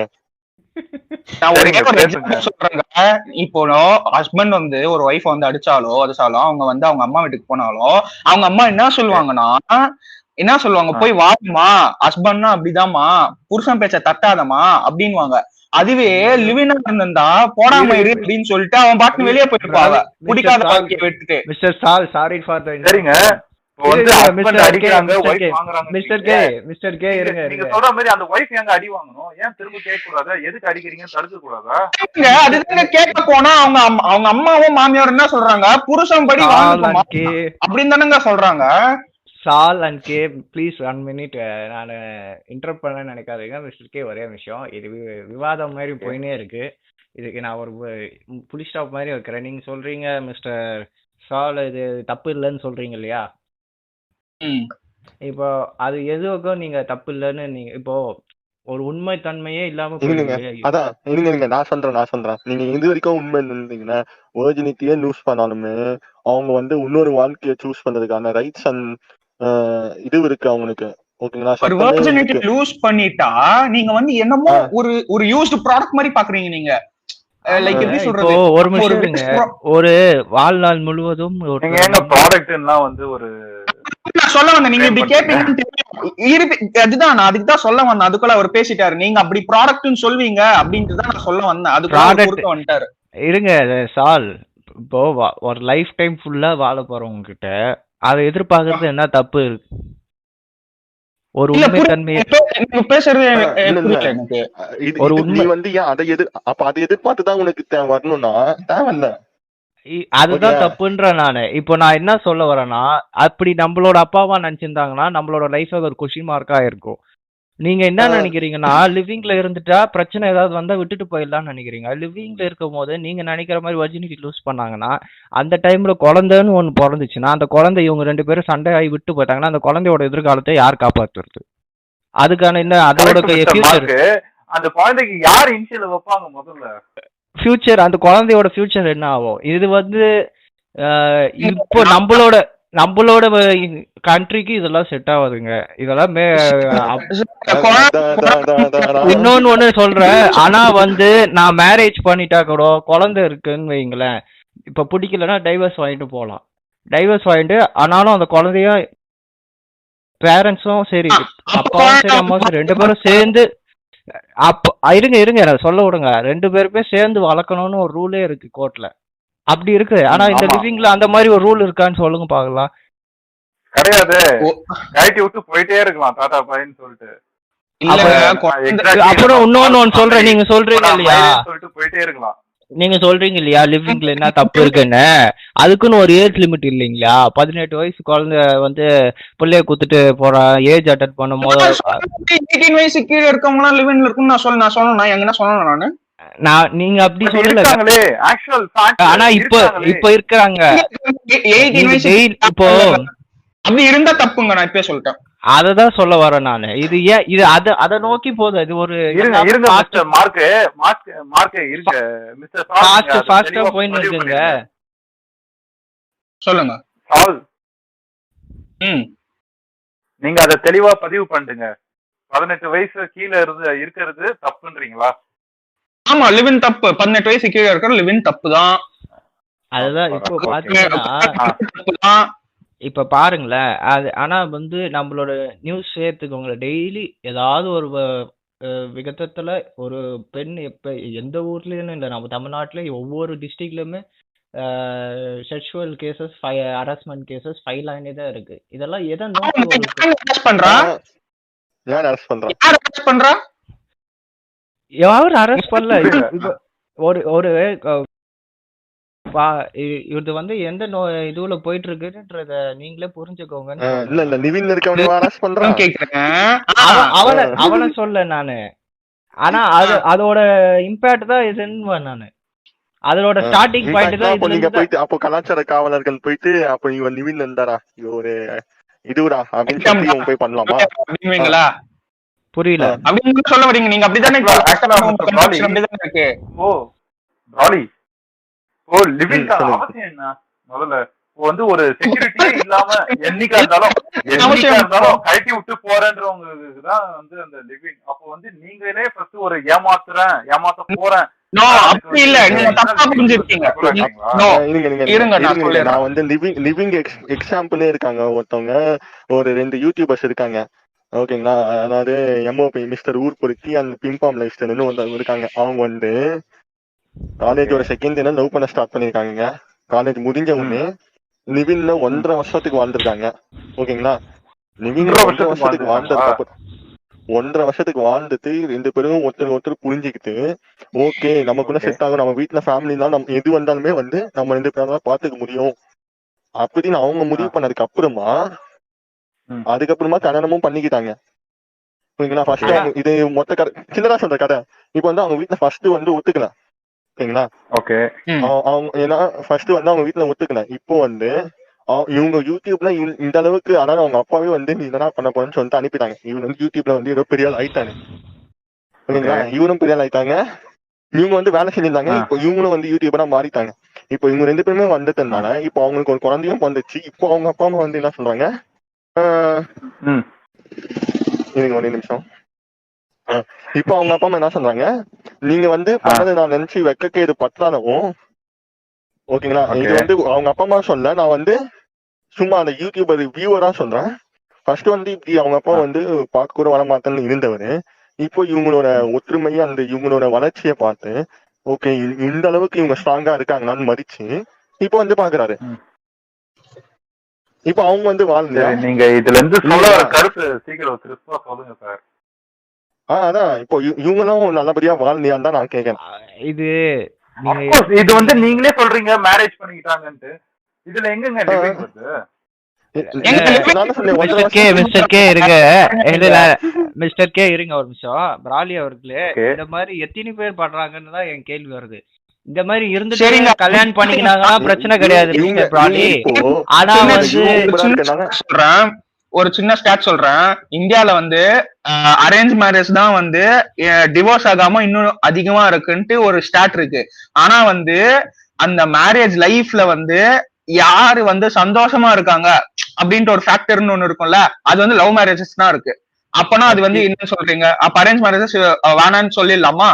இப்போ ஹஸ்பண்ட் வந்து ஒரு ஒய்ஃப் வந்து அடிச்சாலோ அவங்க வந்து அவங்க அம்மா வீட்டுக்கு போனாலோ அவங்க அம்மா என்ன சொல்லுவாங்க, போய் வாமா, ஹஸ்பண்ட்னா அப்படிதாம்மா, புருஷன் பேச்ச தட்டாதமா அப்படின்வாங்க. அதுவே லிவினா இருந்தா போடாம இரு அப்படின்னு சொல்லிட்டு அவன் பாட்டு வெளியே போயிருப்பாங்க, பிடிக்காத வாழ்க்கையை விட்டுட்டு. மிஸ்டர் சால், சாரி ஃபார் த சரிங்க. மிஸ்டர் கே இருங்க, நீங்க சொல்ற மாதிரி அந்த வைஃப் எங்க அடி வாங்கணும்? ஏன் திரும்ப கேட்க கூடாதா? எதுக்கு அடிக்கிறீங்கன்னு தடுக்க கூடாதா? அதுதாங்க கேட்க போனா அவங்க அம்மாவும் மாமியார் என்ன சொல்றாங்க, புருஷன் படி அப்படின்னு தானங்க சொல்றாங்க. சால் அண்ட் கே ப்ளீஸ் 1 minute, நான் இன்டரப்ட் பண்ண நினைக்காதீங்க. மிஸ்டர் கே ஒரே விஷயம், இது விவாதம் மாதிரி போயினே இருக்கு. இதுக்கு நான் ஒரு புலி ஸ்டாப் மாதிரி வைக்கிறேன். நீங்க சொல்றீங்க மிஸ்டர் சால் இது தப்பு இல்லைன்னு சொல்றீங்க இல்லையா? இப்போ அது எதுக்கும் நீங்க தப்பு இல்லைன்னு நீங்க இப்போ ஒரு உண்மை தன்மையே இல்லாம இருங்க போயிடுது. அதான் இருங்க நான் சொல்றேன் நீங்க இது வரைக்கும் உண்மை இருந்தீங்கன்னா ஒரிஜினிட்டியே லூஸ் பண்ணாலுமே அவங்க வந்து இன்னொரு வாழ்க்கையை சூஸ் பண்றதுக்கான ரைட்ஸ் அண்ட் இது இருக்கு அவங்களுக்கு. ஓகேங்களா? ஒரு வெர்ஜினிட்டி லூஸ் பண்ணிட்டா நீங்க வந்து என்னமோ ஒரு யூஸ்டு ப்ராடக்ட் மாதிரி பாக்குறீங்க நீங்க. லைக் எப்படி சொல்றது? ஒரு நிமிஷம் இருங்க. ஒரு வாழ்நாள் முழுவதும் நீங்க என்ன ப்ராடக்ட்லாம் வந்து ஒரு நான் சொல்ல வந்தேன். நீங்க இப்படி கேட்பீங்கன்னு அதுதான் நான் அதுக்கு தான் சொல்ல வந்தேன். அதுக்குள்ள அவர் பேசிட்டாரு. நீங்க அப்படி ப்ராடக்ட்னு சொல்வீங்க அப்படின்ட்டு தான் நான் சொல்ல வந்தேன். அதுக்குள்ள வந்துட்டாரு. இருங்க சால், இப்போ ஒரு லைஃப் டைம் ஃபுல்லா வாழ போறவங்க கிட்ட அதை எதிர்பார்க்கறது என்ன தப்பு இருக்கு? ஒரு உண்மை தன்மை பேசுறது ஒரு உண்மை வந்து அதை எதிர்பார்த்துதான் உனக்கு வரணும்னா தேவையில்ல. அதுதான் தப்புன்ற நானு. இப்போ நான் என்ன சொல்ல வரேன்னா, அப்படி நம்மளோட அப்பாவா நினைச்சிருந்தாங்கன்னா நம்மளோட லைஃப் ஒரு கொஸ்டின் மார்க்கா இருக்கும். நீங்க என்ன நினைக்கிறீங்கன்னா, லிவிங்ல இருந்துட்டா பிரச்சனை ஏதாவது வந்தா விட்டுட்டு போயிடலாம்னு நினைக்கிறீங்க. லிவிங்ல இருக்கும் போது நீங்க நினைக்கிற மாதிரி வர்ஜினிட்டி லூஸ் பண்ணாங்கன்னா, அந்த டைம்ல குழந்தைன்னு ஒண்ணு பிறந்துச்சுன்னா, அந்த குழந்தை இவங்க 2 பேரும் சண்டை ஆகி விட்டு போயிட்டாங்கன்னா, அந்த குழந்தையோட எதிர்காலத்தை யார் காப்பாத்துறது? அதுக்கான என்ன அதோட ஃபியூச்சர், அந்த குழந்தைக்கு யார் இனிஷியல் வைப்பாங்க முதல்ல? ஃபியூச்சர், அந்த குழந்தையோட ஃபியூச்சர் என்ன ஆகும்? இது வந்து இப்போ நம்மளோட கண்ட்ரிக்கு இதெல்லாம் செட் ஆகாதுங்க. இதெல்லாம் இன்னொன்னு சொல்றேன். ஆனா வந்து நான் மேரேஜ் பண்ணிட்டா கூட குழந்தை இருக்குன்னு வைங்களேன், இப்ப பிடிக்கலன்னா டைவர்ஸ் வாங்கிட்டு போகலாம். டைவர்ஸ் வாங்கிட்டு ஆனாலும் அந்த குழந்தைய பேரண்ட்ஸும் சரி, அப்பாவும் சரி, அம்மாவும் சரி, 2 பேரும் சேர்ந்து இருங்க நான் சொல்ல விடுங்க. 2 பேருமே சேர்ந்து வளர்க்கணும்னு ஒரு ரூலே இருக்கு கோர்ட்ல. அப்படி இருக்கு. ஆனா இந்த லிவிங்ல அந்த மாதிரி ஒரு ரூல் இருக்கான்னு சொல்லுங்க பாக்கலாம். கிடையாது. கைட்டி விட்டு போயிட்டே இருக்கலாம் தாத்தா பாயின்னு சொல்லிட்டு. அப்புறம் இன்னொன்னு சொல்றேன். நீங்க சொல்றீங்க இல்லையா, சொல்லிட்டு போயிட்டே இருக்கலாம். நீங்க சொல்றீங்க இல்லையா லிவிங்ல என்ன தப்பு இருக்குன்னு, அதுக்குன்னு ஒரு ஏஜ் லிமிட் இல்லைங்களா? 18 வயசு குழந்தை வந்து பிள்ளைய குத்துட்டு போற ஏஜ் அட்டெண்ட் பண்ணும் போது 18 வயசு கீழே இருக்கவங்க எல்லாம் லிவிங்ல இருக்குன்னு நான் சொல்லணும். எங்கன்னா சொல்லணும் நீங்க அப்படி சொல்லல. ஆனா இப்ப இருக்காங்க. இப்போ அப்படி இருந்தா தப்புங்க. நான் இப்ப சொல்லிட்டேன். அததான் சொல்ல வரேன் நானு. இது ஏன் இது அதை நோக்கி போகுது. அது ஒரு ஃபாஸ்டா போயின்னு இருக்குங்க. சொல்லுங்க. நீங்க அதை தெளிவா பதிவு பண்ணுங்க. 18 வயசு கீழே இருக்கிறது தப்புன்றீங்களா? ஆமா, லிவின் தப்பு. 18 வயசு கீழே இருக்கிற லிவின் தப்பு தான். அதுதான் இப்போ பாத்தீங்கன்னா இப்ப பாருங்களேன். அது ஆனா வந்து நம்மளோட நியூஸ் சேர்த்துக்கோங்க, டெய்லி ஏதாவது ஒரு விகத்தத்துல ஒரு பெண் எப்ப எந்த ஊர்லயும் இல்லை, நம்ம தமிழ்நாட்டுல ஒவ்வொரு டிஸ்ட்ரிக்ட்லயுமே sexual cases, harassment cases file ஆகினே தான் இருக்கு. இதெல்லாம் எதை நோக்கி யாரும் அரெஸ்ட் பண்ணல. ஒரு இது வந்து எந்த இதுல போயிட்டு இருக்குன்றத நீங்களே புரிஞ்சுக்கோங்க. அவனை சொல்ல நானு. ஆனா அதோட இம்பாக்ட் தான் இதுன்னு நானு. அதோட ஸ்டார்டிங் பாயிண்ட் தான். நீங்க போயிட்டு அப்போ கலாச்சார காவலர்கள் போயிட்டு அப்போ இவ நிவின் இருந்தாரா ஒரு இதுடா அப்படின்னு போய் பண்ணலாமா? புரியல அப்படின்னு சொல்ல வரீங்க நீங்க? அப்படிதானே இருக்கு. லிவிங் அவசியம் என்ன? முதல்ல வந்து ஒரு செக்யூரிட்டியே இல்லாம என்னைக்கா இருந்தாலும் கழட்டி விட்டு போறேன்றவங்களுக்கு தான் வந்து அந்த லிவிங். அப்போ வந்து நீங்களே ஃபர்ஸ்ட் ஒரு ஏமாத்த போறேன் அப்படி இல்ல, நீங்க தப்பா புரிஞ்சிருக்கீங்க. நான் வந்து லிவிங் எக்ஸாம்பிளே இருக்காங்க. ஒருத்தவங்க ஒரு 2 யூடியூபர்ஸ் இருக்காங்க. ஓகேங்களா? அதாவது எம்ஓபி மிஸ்டர் ஊர் பொறுக்கி அந்த பிம்பாம் லைஃப் ஸ்டைல்னு ஒருத்தவங்க இருக்காங்க. அவங்க வந்து காலேஜோட செகண்ட் இயர் லவ் பண்ண ஸ்டார்ட் பண்ணிருக்காங்க. காலேஜ் முடிஞ்ச உடனே லிவின்ல 1.5 வருஷத்துக்கு வாழ்ந்துருக்காங்க. ஓகேங்களா? லிவின்ல 1.5 வருஷத்துக்கு வாழ்ந்ததுக்கு 1.5 வருஷத்துக்கு வாழ்ந்துட்டு 2 பேரும் ஒருத்தர் புரிஞ்சுக்கிட்டு ஓகே நமக்குள்ள செட் ஆகும், நம்ம வீட்டுல ஃபேமிலி தான், நம்ம எது வந்தாலுமே வந்து நம்ம 2 பேரும் பாத்துக்க முடியும் அப்படின்னு அவங்க முடிவு பண்ணதுக்கு அப்புறமா அதுக்கப்புறமா கல்யாணமும் பண்ணிக்கிட்டாங்க. ஓகேங்களா? ஃபர்ஸ்ட் இது மொத்த கதை சின்னதா சொல்ற கதை. இப்ப வந்து அவங்க வீட்டுல ஃபர்ஸ்ட் வந்து ஒத்துக்கல. ஓகேங்களா? ஓகே. அவங்க ஏன்னா ஃபர்ஸ்ட் வந்து அவங்க வீட்டுல ஒத்துக்கல. இப்போ வந்து இவங்க யூடியூப்ல இந்த அளவுக்கு, அதாவது அவங்க அப்பாவே வந்து நீ என்னடா பண்ண போறேன்னு சொல்லிட்டு அனுப்பிட்டாங்க. இவங்க வந்து யூடியூப்ல வந்து ஏதோ பெரிய ஆள் ஆயிட்டாங்க. ஓகேங்களா? இவரும் பெரிய ஆள் ஆயிட்டாங்க. இவங்க வந்து வேலை செஞ்சிருந்தாங்க. இப்போ இவங்களும் வந்து யூடியூபரா மாறிட்டாங்க. இப்போ இவங்க 2 பேருமே வந்ததுனால இப்போ அவங்களுக்கு ஒரு குழந்தையும் வந்துச்சு. இப்போ அவங்க அப்பா அம்மா வந்து என்ன சொல்றாங்க, இருங்க 1 நிமிஷம். இப்போ அவங்க அப்பா அம்மா என்ன சொல்றாங்க, நீங்க வந்து பண்ணதை நான் நினைச்சு வைக்க இது பற்றாதவும், ஓகேங்களா? இது வந்து அவங்க அப்பா அம்மா சொல்ல, நான் வந்து சும்மா அந்த யூடியூபர் வியூவரா சொல்றேன். ஃபர்ஸ்ட் வந்து இப்படி அவங்க அப்பா வந்து பார்க்க கூட வரமாட்டேன்னு இருந்தவரு, இப்போ இவங்களோட ஒற்றுமையை அந்த இவங்களோட வளர்ச்சியை பார்த்து, ஓகே இந்த அளவுக்கு இவங்க ஸ்ட்ராங்கா இருக்காங்கன்னு மதிச்சு இப்போ வந்து பாக்குறாரு. இப்போ அவங்க வந்து வாழ்ந்தா நீங்க இதுல இருந்து சொல்ல வர கருத்து சீக்கிரம் கிறிஸ்துவா சொல்லுங்க சார். அதான் இப்போ இவங்களும் நல்லபடியா வாழ்ந்தியான்னு தான் நான் கேட்கறேன். இது வந்து நீங்களே சொல்றீங்க மேரேஜ் பண்ணிக்கிட்டாங்கன்ட்டு, இதுல எங்கங்க லிவிங் வருது? மிஸ்டர் கே இருங்க ஒரு நிமிஷம். பிராலி அவர்களே, இந்த மாதிரி எத்தனை பேர் பண்றாங்கன்னு தான் என் கேள்வி வருது. இந்த மாதிரி இருந்துட்டு கல்யாணம் பண்ணிக்கினாங்கன்னா பிரச்சனை கிடையாது மிஸ்டர் பிராலி. ஆனா வந்து சொல்றேன், ஒரு சின்ன ஸ்டாட் சொல்றேன். இந்தியால வந்து அரேஞ்ச் மேரேஜ் தான் வந்து டிவோர்ஸ் ஆகாம இன்னும் அதிகமா இருக்குன்ட்டு ஒரு ஸ்டாட் இருக்கு. ஆனா வந்து அந்த மேரேஜ் லைஃப்ல வந்து யாரு வந்து சந்தோஷமா இருக்காங்க அப்படின்ட்டு ஒரு ஃபேக்டர்னு ஒண்ணு இருக்கும்ல, அது வந்து லவ் மேரேஜஸ் தான் இருக்கு. அப்பனா அது வந்து என்ன சொல்றீங்க, அப்ப அரேஞ்ச் மேரேஜஸ் வேணான்னு சொல்லிடலாமா?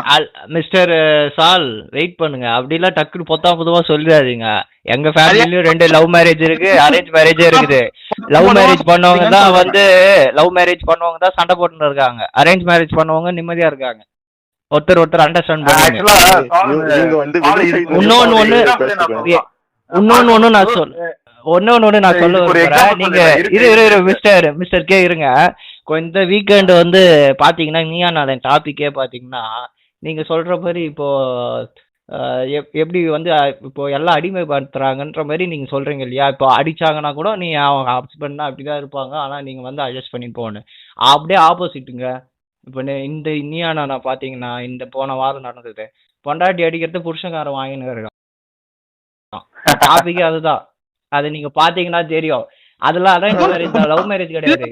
மிஸ்டர் சால் வெயிட் பண்ணுங்க, அப்படிலாம் டக்குனு பொதுவா சொல்லிடாதீங்க. எங்க ஃபேமிலிலயும் 2 லவ் மேரேஜ் இருக்கு, அரேஞ்ச் மேரேஜே இருக்குது. லவ் மேரேஜ் பண்ணவங்க தான் சண்டை போட்டுன்னு இருக்காங்க. அரேஞ்ச் மேரேஜ் பண்ணவங்க நிம்மதியா இருக்காங்க. ஒருத்தர் அண்டர்ஸ்டாண்ட் பண்ணுங்க. இன்னொன்னு நான் சொல்ல விரும்புறேன். நீங்க மிஸ்டர் கே இருங்க. இந்த வீக்கெண்ட் வந்து பாத்தீங்கன்னா நீயா நாளன் டாபிக்கே பாத்தீங்கன்னா நீங்க சொல்ற மாதிரி இப்போ எப்படி வந்து இப்போ எல்லாம் அடிமைப்படுத்துறாங்கன்ற மாதிரி நீங்க சொல்றீங்க இல்லையா? இப்போ அடிச்சாங்கன்னா கூட நீ அவங்க ஹஸ்பண்ட்னா அப்படிதான் இருப்பாங்க, ஆனா நீங்க வந்து அட்ஜஸ்ட் பண்ணி போகணும். அப்படியே ஆப்போசிட்டுங்க. இப்போ இந்த நீயா நானா பாத்தீங்கன்னா இந்த போன வாரம் நடந்தது, பொண்டாட்டி அடிக்கிறது புருஷன்காரன் வாங்கின்னு இருக்கான். டாபிக் அதுதான். அது நீங்க பாத்தீங்கன்னா தெரியும். அதெல்லாம் இந்த லவ் மேரேஜ் கிடையாது.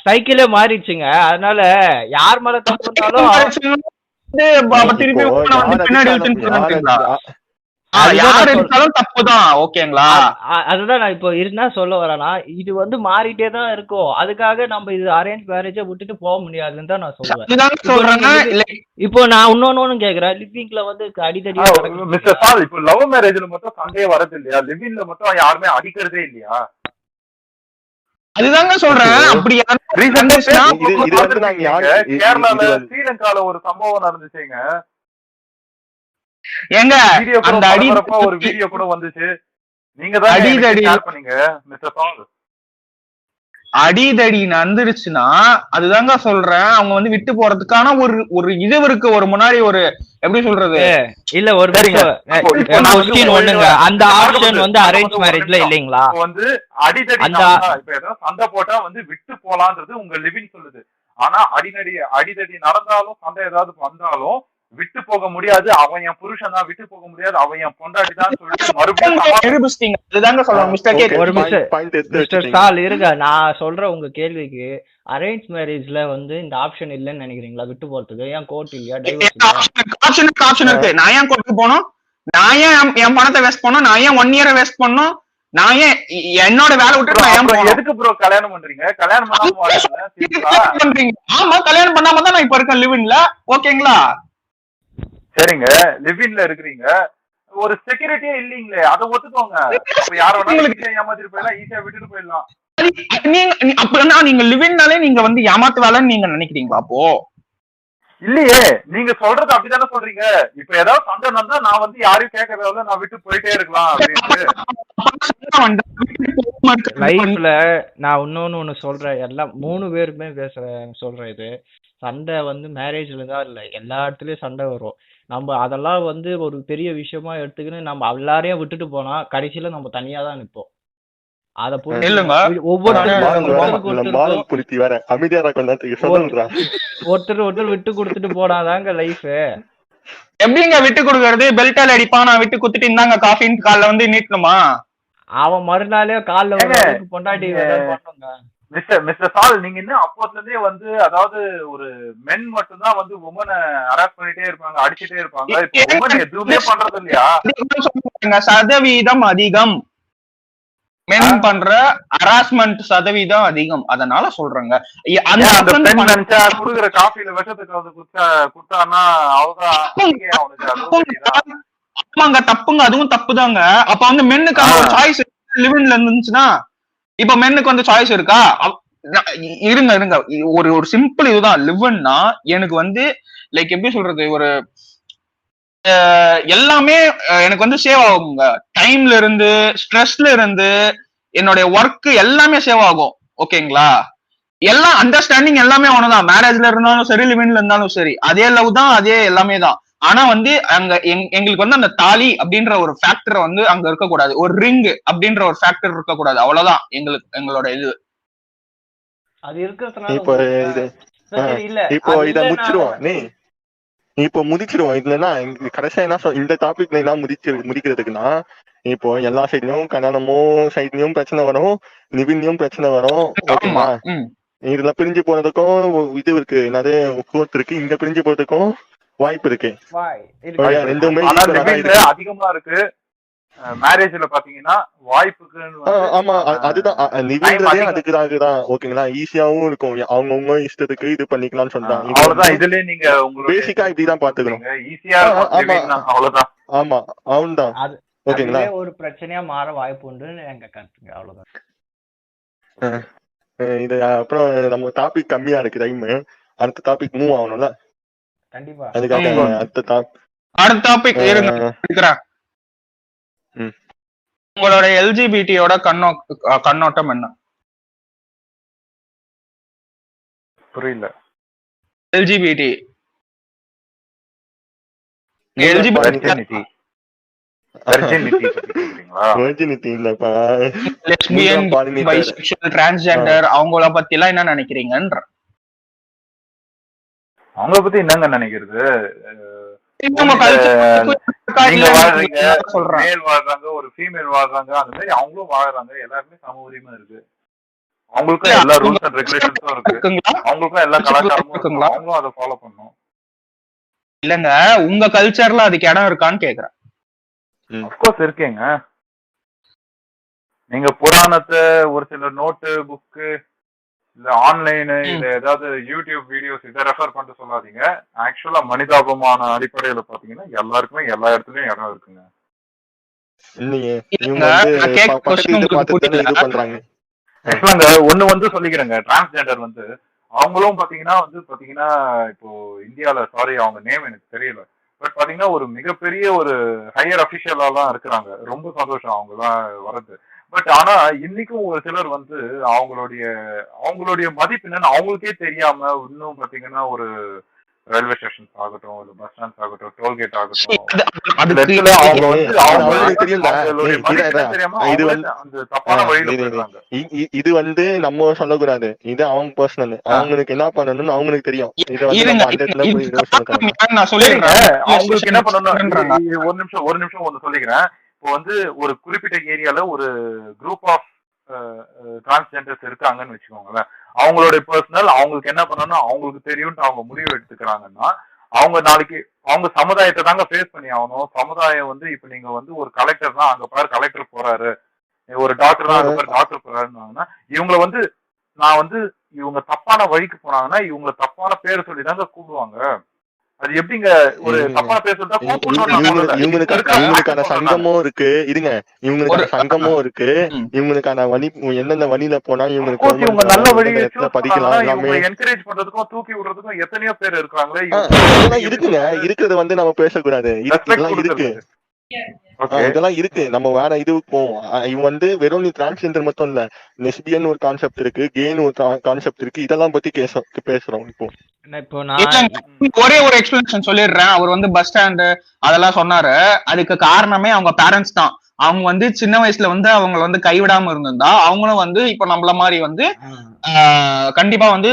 சைக்கிளே மாறிடுச்சுங்க. அதனால யார் மேல தப்புனாலும் தப்புதான். ஓகேங்களா? அதுதான் நான் இப்போ என்ன சொல்ல வரேன்னா, இது வந்து மாறிட்டே தான் இருக்கும். அதுக்காக நம்ம இது அரேஞ்ச் மேரேஜ விட்டுட்டு போக முடியாதுன்னு தான் நான் சொல்றேன். இப்போ நான் இன்னொன்னு கேக்குறேன், லிவிங்ல வந்து அடிதடி மிஸ்டர் சால், இப்போ லவ் மேரேஜ்ல மட்டும் சண்டையே வரது இல்லையா? லிவிங்ல மட்டும் யாருமே அடிக்கிறதே இல்லையா? அதுதாங்க சொல்றேன். அப்படி கேரளால ஸ்ரீலங்கால ஒரு சம்பவம் நடந்துச்சுங்க. எங்க அந்த அடிப்பறப்ப ஒரு வீடியோ கூட வந்துச்சு. நீங்க தான் ஷேர் பண்ணீங்க மிஸ்டர் சால். அடிதடி நடந்துருச்சுன்னா அதுதாங்க சொல்றேன். அவங்க வந்து விட்டு போறதுக்கான ஒரு இது இருக்கு. ஒரு முன்னாடி ஒரு எப்படி சொல்றது இல்ல ஒரு அந்த ஆப்ஷன் வந்து அரேஞ்ச் மேரேஜ்ல இல்லீங்களா? வந்து அடிதடி இப்ப ஏதாவது சண்டை போட்டா வந்து விட்டு போலான்றது உங்க லிவிங் சொல்லுது. ஆனா அடிதடி நடந்தாலும் சண்டை ஏதாவது வந்தாலும் விட்டு போக முடியாது. அவன் என் புருஷன் தான், விட்டு போக முடியாது, அவன் என் பொண்டாட்டி தான் சொல்லிட்டு மறுபடியும் இருங்க. நான் சொல்ற உங்க கேள்விக்கு, அரேஞ்ச் மேரேஜ்ல வந்து இந்த ஆப்ஷன் இல்லன்னு நினைக்கிறீங்களா விட்டு போறதுக்கு? ஏன் கோர்ட் இல்லையா? ஆப்ஷன் இருக்கு. நான் ஏன் கோர்ட்டுக்கு போனோம்? நான் ஏன் என் பணத்தை வேஸ்ட் பண்ணோம்? நான் ஏன் 1 இயரை வேஸ்ட் பண்ணோம்? நான் ஏன் என்னோட வேலை விட்டு எதுக்கு ப்ரோ கல்யாணம் பண்றீங்க? கல்யாணம் பண்றீங்க? ஆமா, கல்யாணம் பண்ணாம தான் நான் இப்ப இருக்கேன் லிவின்ல. ஓகேங்களா? சரிங்க, லிவின்ல இருக்கிறீங்க, ஒரு செக்யூரிட்டியே இல்லீங்களே, அதை ஒத்துக்கோங்க. யார வேணாலும் ஏமாத்திட்டு போயிடலாம், ஈஸியா விட்டுட்டு போயிடலாம். அப்படின்னா நீங்க லிவின்னாலே நீங்க வந்து ஏமாத்து வேலைன்னு நீங்க நினைக்கிறீங்களா? அப்போ இல்லையே, நீங்க சொல்றது அப்படித்தானே சொல்றீங்க. இப்ப ஏதாவது சண்டை நடந்தா நான் வந்து யாரையும் கேட்க தேவையில்ல, நான் விட்டு போயிட்டே இருக்கலாம் லைஃப்ல. நான் இன்னொன்னு சொல்றேன், எல்லாம் 3 பேருமே சொல்றேன். இது சண்டை வந்து மேரேஜ்ல தான் இல்ல, எல்லா இடத்துலயும் சண்டை வரும். நம்ம அதெல்லாம் வந்து ஒரு பெரிய விஷயமா எடுத்துக்கின்னு நம்ம எல்லாரையும் விட்டுட்டு போனா கடைசியில நம்ம தனியா தான் நிப்போம். அத ஒருத்தர் விட்டு கொடுத்துட்டு போனாதாங்க லைஃப். எப்படிங்க விட்டு கொடுக்கறது? பெல்ட்டால அடிப்பான், நான் விட்டு குத்துட்டு இந்தாங்க காஃபின்னு கால்ல வந்து நீட்டணுமா? அவன் மறுநாளே கால்ல ஒரு அளவுக்கு பொண்டாட்டி பண்ணுங்க. மிஸ்டர் சால், நீங்க இன்னும் அப்போதுல இருந்தே வந்து அதாவது ஒரு மென் மட்டும் தான் வந்து உமனை ஹராஸ் பண்ணிட்டே இருப்பாங்க, அடிச்சுட்டே இருப்பாங்க. இப்போ உமன் எதுவுமே பண்றது இல்லையா? சதவீதம் அதிகம், மென் பண்ற ஹராஸ்மெண்ட் சதவீதம் அதிகம். அதனால சொல்றேங்க. அந்த பெண் நினைச்சா குடுக்குற காஃபில விஷத்துக்கு வந்து குடுத்தான்னா ஆமாங்க, தப்புங்க, அதுவும் தப்புதாங்க. அப்ப வந்து மென்னுக்கான ஒரு சாய்ஸ் லிவிங்ல இருந்துச்சுன்னா, இப்ப மென்னுக்கு வந்து சாய்ஸ் இருக்கா? இருங்க, ஒரு ஒரு சிம்பிள் இதுதான். லிவ்னா எனக்கு வந்து லைக் எப்படி சொல்றது, ஒரு எல்லாமே எனக்கு வந்து சேவ் ஆகுங்க. டைம்ல இருந்து, ஸ்ட்ரெஸ்ல இருந்து, என்னுடைய ஒர்க் எல்லாமே சேவ் ஆகும். ஓகேங்களா? எல்லாம் அண்டர்ஸ்டாண்டிங் எல்லாமே ஒண்ணுதான். மேரேஜ்ல இருந்தாலும் சரி, லிவிங்ல இருந்தாலும் சரி, அதே லவ் தான், அதே எல்லாமே தான். ஆனா வந்து அங்க எங்களுக்கு வந்து அந்த தாலி அப்படின்ற ஒரு ஃபேக்டர் வந்து அங்க இருக்கக்கூடாது. ஒரு ரிங் அப்படின்ற ஒரு ஃபேக்டர் இருக்கக்கூடாது. அவ்வளவுதான் எங்களோட இது. அது இருக்கிறதுனால இப்போ இத முடிச்சிருவோம். இப்போ முடிச்சிருவோம். இதுலன்னா கடைசியா என்ன இந்த டாபிக்ல என்ன முடிக்கிறதுக்குன்னா, இப்போ எல்லா சைட்லயும் கல்யாணமும் சைட்லயும் பிரச்சனை வரும், லிவிங்லயும் பிரச்சனை வரும். ஓகேங்களா? இதுல பிரிஞ்சு போறதுக்கும் இது இருக்கு, நிறைய கோர்ட் இருக்கு. இங்க பிரிஞ்சு போறதுக்கும் வாய்ப்பு இருக்கு. ரெண்டுமே அதிகமா இருக்கு. மேரேஜ்ல பாத்தீங்கன்னா வாய்ப்புக்கு ஆமா, அதுதான் லிவிங்லயே அதுக்குதான். ஓகேங்களா? ஈஸியாவும் இருக்கும், அவங்கவுங்க இஷ்டத்துக்கு இது பண்ணிக்கலாம்னு சொல்றாங்க. அவ்வளவுதான். இதுல நீங்க பேசிக்கா இப்படிதான் பாத்துக்கணும். ஈஸியா அவ்வளவுதான். ஆமா, அவன்தான். ஓகேங்களா? ஒரு பிரச்சனையா மாற வாய்ப்பு உண்டுன்னு எங்க கருத்துங்க. அவ்வளவுதான். இது அப்புறம் நம்ம டாபிக் கம்மியா இருக்கு டைம். அடுத்த டாபிக் மூவ் ஆகணும்ல. கண்டிப்பா. அதுக்காக அடுத்த டாபிக் இருக்கிறேன். உங்களோட எல்ஜிபிடியோட கண்ணோட்டம் என்ன? புரியல. எல்ஜிபிடி லெஸ்பியன், பைசெக்சுவல், டிரான்ஸ்ஜெண்டர் அவங்கள பத்தி எல்லாம் என்ன நினைக்கிறீங்கன்ற? அவங்கள பத்தி என்னங்க நினைக்கிறது? நீங்க வாழ்றீங்க, மேல் வாழ்றாங்க, ஒரு ஃபீமேல் வாழ்றாங்க, அந்த மாதிரி அவங்களும் வாழ்றாங்க. எல்லாருமே சம உரிமை இருக்கு. அவங்களுக்கும் எல்லா ரூல்ஸ் அண்ட் ரெகுலேஷன்ஸும் இருக்கு. அவங்களுக்கும் எல்லா கலாச்சாரமும் இருக்கு. அவங்களும் அதை ஃபாலோ பண்ணணும். இல்லங்க, உங்க கல்ச்சர்ல அதுக்கு இடம் இருக்கான்னு கேக்குறேன். அஃப்கோர்ஸ் இருக்கேங்க. நீங்க புராணத்தை, ஒரு சில நோட்டு புக்கு, இல்ல ஆன்லைன், இல்ல ஏதாவது யூடியூப் வீடியோஸ் இதை ரெஃபர் பண்ணிட்டு சொல்லாதீங்க. ஆக்சுவலா மனிதாபமான அடிப்படையில பாத்தீங்கன்னா எல்லாருக்குமே எல்லா இடத்துலயும் இடம் இருக்குங்க. ஒண்ணு வந்து சொல்லிக்கிறேங்க, டிரான்ஸ்ஜெண்டர் வந்து அவங்களும் பாத்தீங்கன்னா இப்போ இந்தியால, சாரி அவங்க நேம் எனக்கு தெரியல, பட் பாத்தீங்கன்னா ஒரு மிகப்பெரிய ஒரு ஹையர் அபிஷியலாலாம் இருக்கிறாங்க. ரொம்ப சந்தோஷம் அவங்க எல்லாம் வர்றது. பட் ஆனா இன்னைக்கும் ஒரு சிலர் வந்து அவங்களுடைய மதிப்பு என்னன்னு அவங்களுக்கே தெரியாம இன்னும் பாத்தீங்கன்னா ஒரு ரயில்வே ஸ்டேஷன்ஸ் ஆகட்டும், இல்ல பஸ் ஸ்டாண்ட்ஸ் ஆகட்டும், டோல்கேட் ஆகட்டும், இது வந்து நம்ம சொல்லக்கூடாது. இது அவங்க பர்சனல், அவங்களுக்கு என்ன பண்ணணும்னு அவங்களுக்கு தெரியும். அவங்களுக்கு என்ன பண்ணணும், ஒரு நிமிஷம் ஒண்ணு சொல்லிக்கிறேன். இப்போ வந்து ஒரு குறிப்பிட்ட ஏரியால ஒரு குரூப் ஆஃப் டிரான்ஸ்ஜெண்டர்ஸ் இருக்காங்கன்னு வச்சுக்கோங்களேன். அவங்களுடைய பர்சனல், அவங்களுக்கு என்ன பண்ணணும் அவங்களுக்கு தெரியும்னு அவங்க முடிவு எடுத்துக்கிறாங்கன்னா, அவங்க நாளைக்கு அவங்க சமுதாயத்தை தாங்க ஃபேஸ் பண்ணி ஆகணும். சமுதாயம் வந்து இப்ப நீங்க வந்து ஒரு கலெக்டர் தான், அங்க பாரு கலெக்டர் போறாரு, ஒரு டாக்டர் தான், அங்க பாரு டாக்டர் போறாருன்னா, இவங்களை வந்து நான் வந்து இவங்க தப்பான வழிக்கு போனாங்கன்னா இவங்களை தப்பான பேர் சொல்லி தாங்க கூப்பிடுவாங்க. அது எப்படிங்க ஒரு தப்பான பேர் சொல்லிட்டா இவங்களுக்கான சங்கமும் இருக்கு. இருங்க, இவங்களுக்கான சங்கமும் இருக்கு. இவங்களுக்கான வழி, எந்தெந்த வழியில போனா இவங்களுக்கு இவங்க நல்ல வழியில படிக்கலாம், எல்லாமே என்கரேஜ் பண்றதுக்கும் தூக்கி விடுறதுக்கும் எத்தனையோ பேர் இருக்காங்களே. இருக்குங்க, இருக்கிறது வந்து நம்ம பேசக்கூடாது. இருக்கு, இதெல்லாம் இருக்கு. நம்ம வேற இது இவன் வந்து வெறும் டிரான்ஸ்ஜெண்டர் மட்டும் இல்ல, லெஸ்பியன் ஒரு கான்செப்ட் இருக்கு, கேன்னு ஒரு கான்செப்ட் இருக்கு. இதெல்லாம் பத்தி பேசுறோம் இப்போ. ஒரே ஒரு எக்ஸ்பிளனேஷன் சொல்லிடுறேன். அவர் வந்து பஸ் ஸ்டாண்ட் அதெல்லாம் சொன்னாரு. அதுக்கு காரணமே அவங்க பேரண்ட்ஸ் தான். அவங்க வந்து சின்ன வயசுல வந்து அவங்க வந்து கைவிடாம இருந்திருந்தா அவங்களும் வந்து இப்ப நம்மள மாதிரி வந்து கண்டிப்பா வந்து